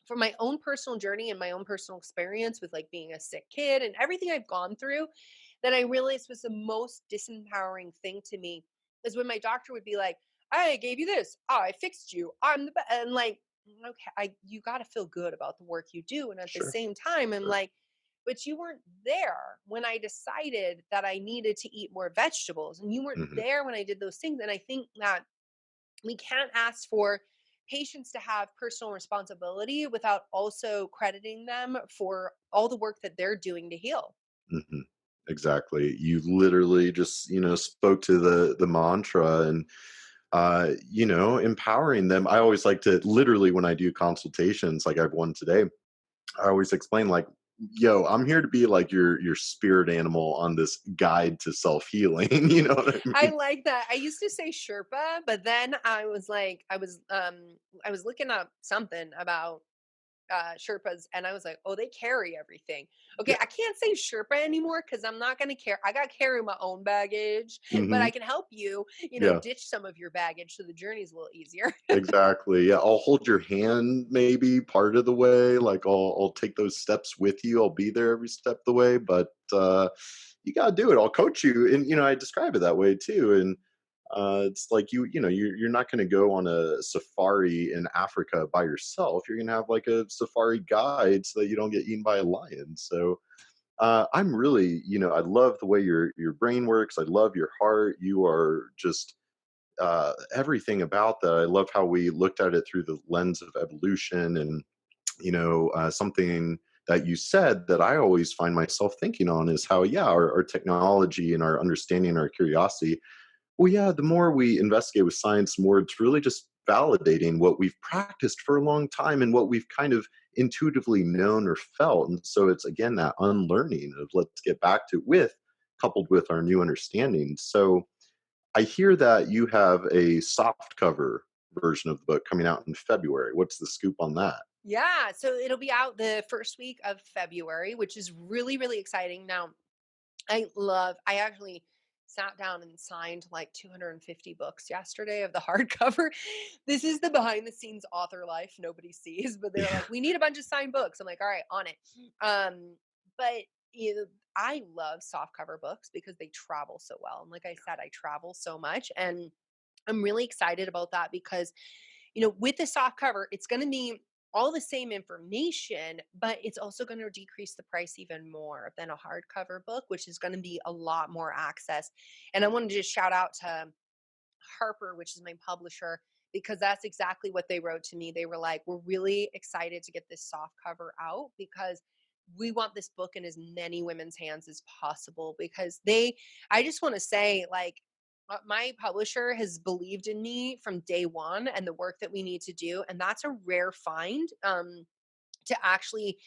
from my own personal journey and my own personal experience with like being a sick kid and everything I've gone through, that I realized was the most disempowering thing to me is when my doctor would be like, I gave you this. I fixed you. I'm the best. And like, okay, you got to feel good about the work you do. And at the Sure. same time, I'm Sure. like, but you weren't there when I decided that I needed to eat more vegetables. And you weren't Hmm. there when I did those things. And I think that we can't ask for patients to have personal responsibility without also crediting them for all the work that they're doing to heal. Hmm. Exactly. You literally just, spoke to the mantra, and empowering them. I always like to literally, when I do consultations, like I have one today, I always explain, like, yo, I'm here to be like your spirit animal on this guide to self-healing. You know what I I mean? like that. I used to say Sherpa, but then I was like, I was looking up something about Sherpas, and I was like, oh, they carry everything. Okay, Yeah. I can't say Sherpa anymore because I'm not going to care. I got to carry my own baggage, but Hmm. I can help you, Yeah. ditch some of your baggage so the journey's a little easier. Exactly. Yeah, I'll hold your hand maybe part of the way. Like I'll take those steps with you. I'll be there every step of the way, but you got to do it. I'll coach you, and I describe it that way too. And it's like you're not going to go on a safari in Africa by yourself. You're going to have like a safari guide so that you don't get eaten by a lion. So I'm really, I love the way your brain works. I love your heart. You are just everything about that. I love how we looked at it through the lens of evolution, and something that you said that I always find myself thinking on is how, yeah, our technology and our understanding and our curiosity, well, yeah, the more we investigate with science, the more it's really just validating what we've practiced for a long time and what we've kind of intuitively known or felt. And so it's again that unlearning of let's get back to it with, coupled with our new understanding. So I hear that you have a soft cover version of the book coming out in February. What's the scoop on that? Yeah, so it'll be out the first week of February, which is really, really exciting. Now, I actually sat down and signed like 250 books yesterday of the hardcover. This is the behind the scenes author life nobody sees, but they're Yeah. like, we need a bunch of signed books. I'm like, all right, on it. But I love softcover books because they travel so well. And like I said, I travel so much, and I'm really excited about that because with the soft cover, it's going to be all the same information, but it's also going to decrease the price even more than a hardcover book, which is going to be a lot more access. And I wanted to just shout out to Harper, which is my publisher, because that's exactly what they wrote to me. They were like, we're really excited to get this soft cover out because we want this book in as many women's hands as possible because I just want to say, like, my publisher has believed in me from day one and the work that we need to do. And that's a rare find to actually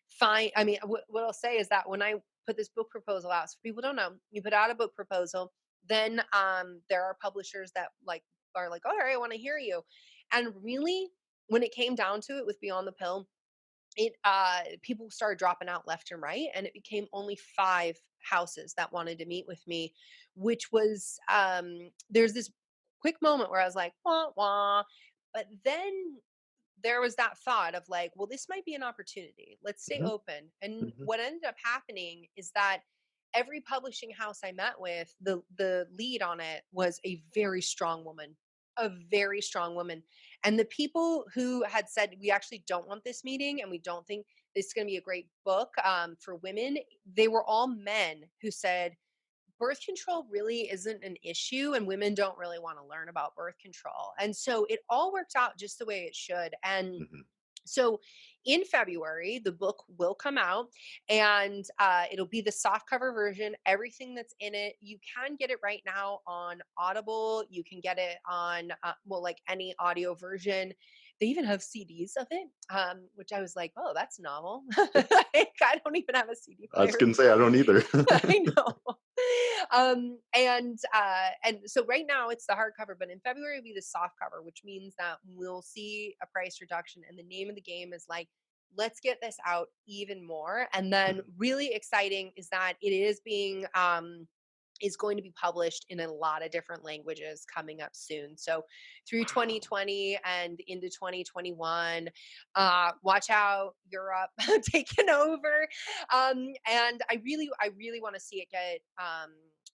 find. I mean, what I'll say is that when I put this book proposal out, so people don't know, you put out a book proposal, then there are publishers that are like, all right, I want to hear you. And really, when it came down to it with Beyond the Pill, it people started dropping out left and right, and it became only 5 houses that wanted to meet with me, which was there's this quick moment where I was like, wah wah. But then there was that thought of like, well, this might be an opportunity. Let's stay Mhm, open. And mhm. what ended up happening is that every publishing house I met with, the lead on it was a very strong woman, a very strong woman. And the people who had said we actually don't want this meeting and we don't think this is going to be a great book for women, they were all men who said birth control really isn't an issue and women don't really want to learn about birth control. And so it all worked out just the way it should. And Mhm. so in February, the book will come out, and it'll be the softcover version. Everything that's in it, you can get it right now on Audible. You can get it on, like any audio version. They even have CDs of it, which I was like, oh, that's novel. Yeah. I don't even have a CD I was player. gonna say I don't either. I know. And so right now it's the hardcover, but in February will be the soft cover, which means that we'll see a price reduction. And the name of the game is like, let's get this out even more. And then Mhm. really exciting is that it is going to be published in a lot of different languages coming up soon. So through Wow. 2020 and into 2021, watch out, Europe taking over. And I really want to see it get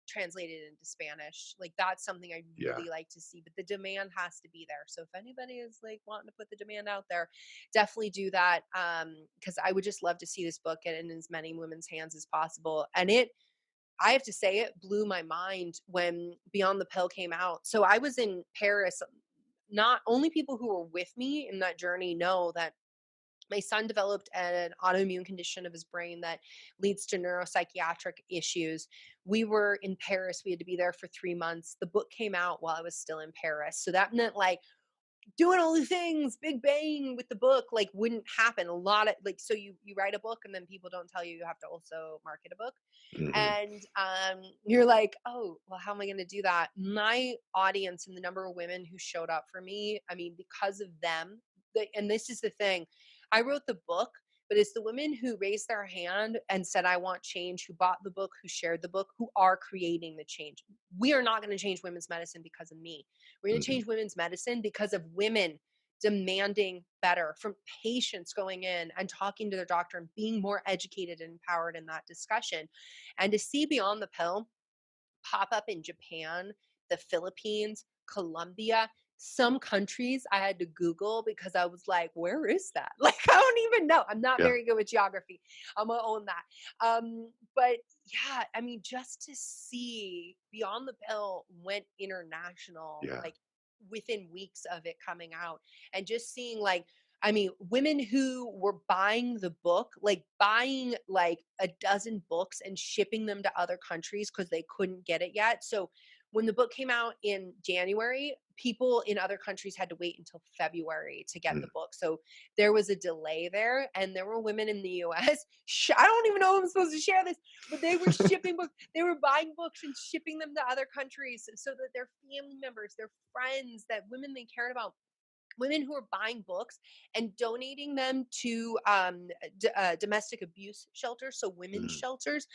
translated into Spanish. Like that's something I Yeah. really like to see, but the demand has to be there. So if anybody is like wanting to put the demand out there, definitely do that. Because I would just love to see this book get in as many women's hands as possible. And I have to say, it blew my mind when Beyond the Pill came out. So I was in Paris. Not only people who were with me in that journey know that my son developed an autoimmune condition of his brain that leads to neuropsychiatric issues. We were in Paris. We had to be there for 3 months. The book came out while I was still in Paris. So that meant like doing all the things, big bang with the book, like wouldn't happen. A lot of like, so you write a book and then people don't tell you you have to also market a book. Hmm. And you're like, oh, well, how am I going to do that? My audience and the number of women who showed up for me, I mean, because of them, and this is the thing, I wrote the book, but it's the women who raised their hand and said, I want change, who bought the book, who shared the book, who are creating the change. We are not going to change women's medicine because of me. We're going to Hmm. change women's medicine because of women demanding better, from patients going in and talking to their doctor and being more educated and empowered in that discussion. And to see Beyond the Pill pop up in Japan, the Philippines, Colombia, some countries I had to Google because I was like, where is that? Like, I don't even know. I'm not Yeah. very good with geography. I'm gonna own that. But yeah, I mean, just to see Beyond the Pill went international, Yeah. like within weeks of it coming out, and just seeing like, I mean, women who were buying the book, like buying like a dozen books and shipping them to other countries because they couldn't get it yet. So when the book came out in January, people in other countries had to wait until February to get the Mm. book. So there was a delay there. And there were women in the US. I don't even know if I'm supposed to share this, but they were shipping books. They were buying books and shipping them to other countries so that their family members, their friends, that women they cared about, women who are buying books and donating them to domestic abuse shelters, so women's Mm. shelters,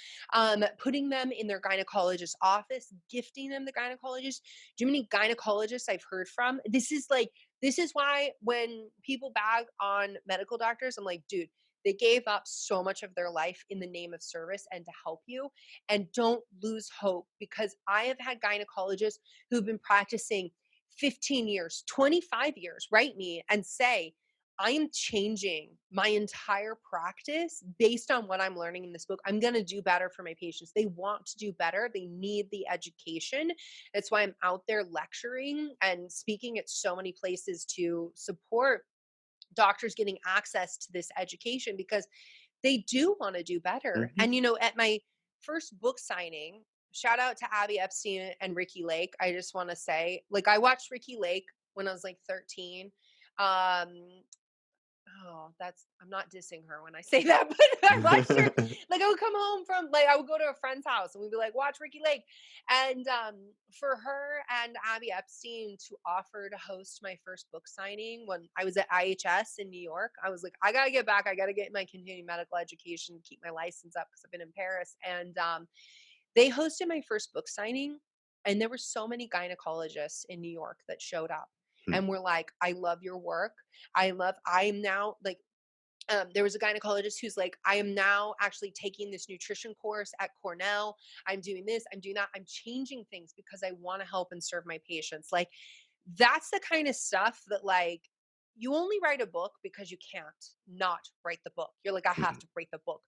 putting them in their gynecologist's office, gifting them the gynecologist. Do you know how many gynecologists I've heard from? This is why when people bag on medical doctors, I'm like, dude, they gave up so much of their life in the name of service and to help you. And don't lose hope, because I have had gynecologists who've been practicing 15 years, 25 years, write me and say, I am changing my entire practice based on what I'm learning in this book. I'm going to do better for my patients. They want to do better. They need the education. That's why I'm out there lecturing and speaking at so many places to support doctors getting access to this education, because they do want to do better. Mhm. And, at my first book signing, shout out to Abby Epstein and Ricky Lake. I just want to say, like, I watched Ricky Lake when I was like 13. Um, Oh, I'm not dissing her when I say that, but I watched her. Like, I would come home from, like, I would go to a friend's house and we'd be like, watch Ricky Lake. And for her and Abby Epstein to offer to host my first book signing when I was at IHS in New York, I was like, I got to get back. I got to get my continuing medical education, keep my license up because I've been in Paris. And they hosted my first book signing. And there were so many gynecologists in New York that showed up Mm. and were like, I love your work. I am now like, there was a gynecologist who's like, I am now actually taking this nutrition course at Cornell. I'm doing this, I'm doing that. I'm changing things because I want to help and serve my patients. Like, that's the kind of stuff that, like, you only write a book because you can't not write the book. You're like, I have Mhm. to write the book.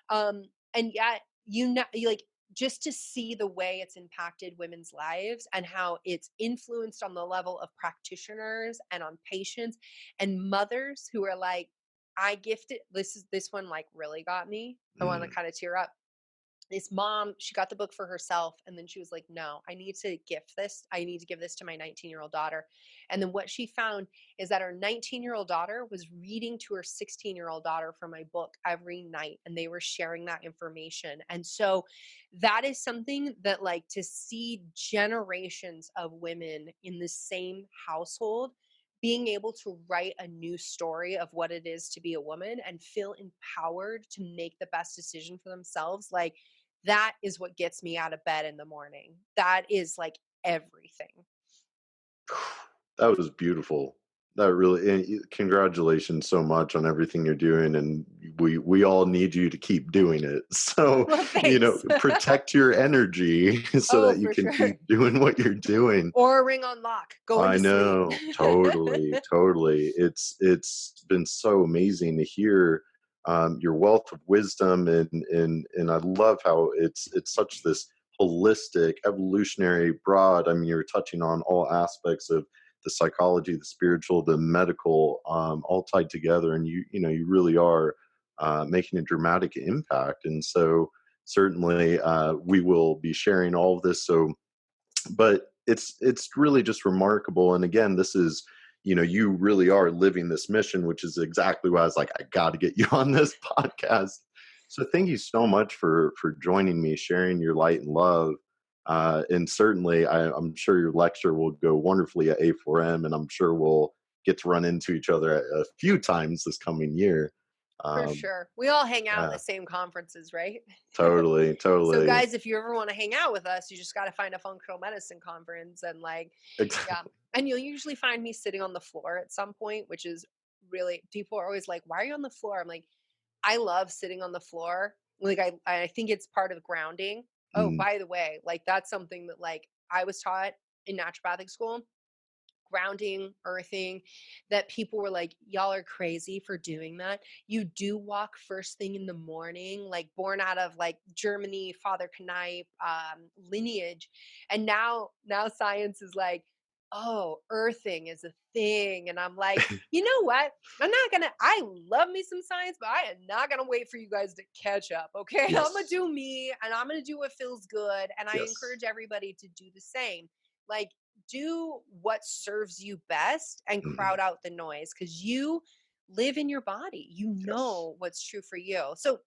And yet, you like, just to see the way it's impacted women's lives and how it's influenced on the level of practitioners and on patients and mothers who are like, I gifted this one, like, really got me. I want to Mm. kind of tear up. This mom, she got the book for herself, and then she was like, no, I need to gift this. I need to give this to my 19-year-old daughter. And then what she found is that her 19-year-old daughter was reading to her 16-year-old daughter from my book every night, and they were sharing that information. And so that is something that, like, to see generations of women in the same household being able to write a new story of what it is to be a woman and feel empowered to make the best decision for themselves, like, that is what gets me out of bed in the morning. That is like everything. That was beautiful. That really, and congratulations so much on everything you're doing, and we all need you to keep doing it. So, Well, thanks. protect your energy so Oh, that you for can sure. keep doing what you're doing. Or a ring on lock, going I to sleep. know, totally, totally. It's been so amazing to hear your wealth of wisdom, and I love how it's such this holistic, evolutionary, broad. I mean, you're touching on all aspects of the psychology, the spiritual, the medical, all tied together, and you really are making a dramatic impact. And so, certainly, we will be sharing all of this. So but it's really just remarkable. And again, this is, you really are living this mission, which is exactly why I was like, I got to get you on this podcast. So thank you so much for joining me, sharing your light and love. And certainly, I'm sure your lecture will go wonderfully at A4M, and I'm sure we'll get to run into each other a few times this coming year. For um, sure. We all hang out at yeah, the same conferences, right? totally, So totally. guys, if you ever want to hang out with us, you just got to find a functional medicine conference and like, yeah. And you'll usually find me sitting on the floor at some point, which is really, people are always like, why are you on the floor? I'm like, I love sitting on the floor. Like I think it's part of grounding. Oh, Mm, by the way, like that's something that like I was taught in naturopathic school, grounding, earthing, that people were like, y'all are crazy for doing that. You do walk first thing in the morning, like born out of like Germany, Father Knipe lineage. And now science is like, oh, earthing is a thing. And I'm like, you know what? I love me some science, but I am not gonna wait for you guys to catch up. Okay. I'm gonna yes, do me and I'm gonna do what feels good. And I yes. encourage everybody to do the same. Like, do what serves you best and Mhm. crowd out the noise because you live in your body. You Yes. know what's true for you. So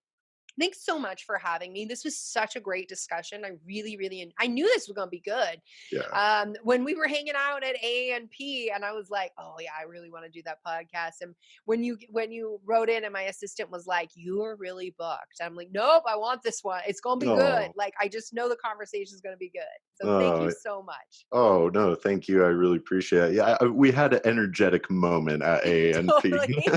thanks so much for having me. This was such a great discussion. I really, really, I knew this was going to be good. Yeah. When we were hanging out at A&P, and I was like, oh yeah, I really want to do that podcast. And when you wrote in, and my assistant was like, you are really booked. I'm like, nope, I want this one. It's going to be good. Oh, Like I just know the conversation is going to be good. So thank you oh, so much. oh, no, thank you. I really appreciate it. Yeah, we had an energetic moment at A&P. Totally,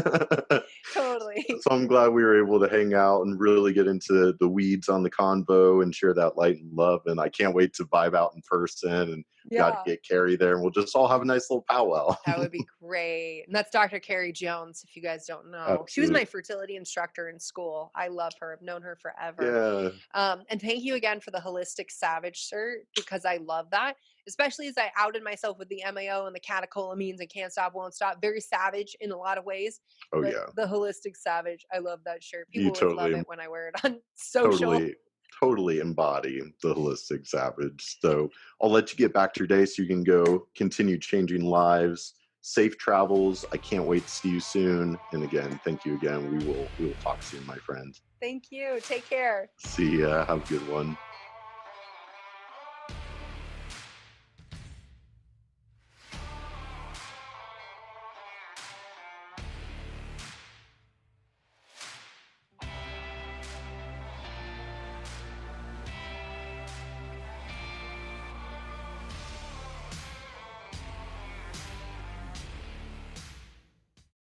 totally. So I'm glad we were able to hang out and really get into the weeds on the convo and share that light and love. And I can't wait to vibe out in person, and got to Yeah. get Carrie there, and we'll just all have a nice little powwow. That would be great. And that's Dr. Carrie Jones, if you guys don't know. She was Absolutely. my fertility instructor in school. I love her. I've known her forever. Yeah. And thank you again for the holistic savage cert because I love that, especially as I outed myself with the MAO and the catecholamines and can't stop, won't stop. Very savage in a lot of ways, Oh, but yeah. the holistic savage, I love that shirt. You People always love it when I wear it on social. totally totally embody the holistic savage. So I'll let you get back to your day so you can go continue changing lives. Safe travels. I can't wait to see you soon. And again, thank you again. We will talk soon, my friend. Thank you. Take care. See ya. Have a good one.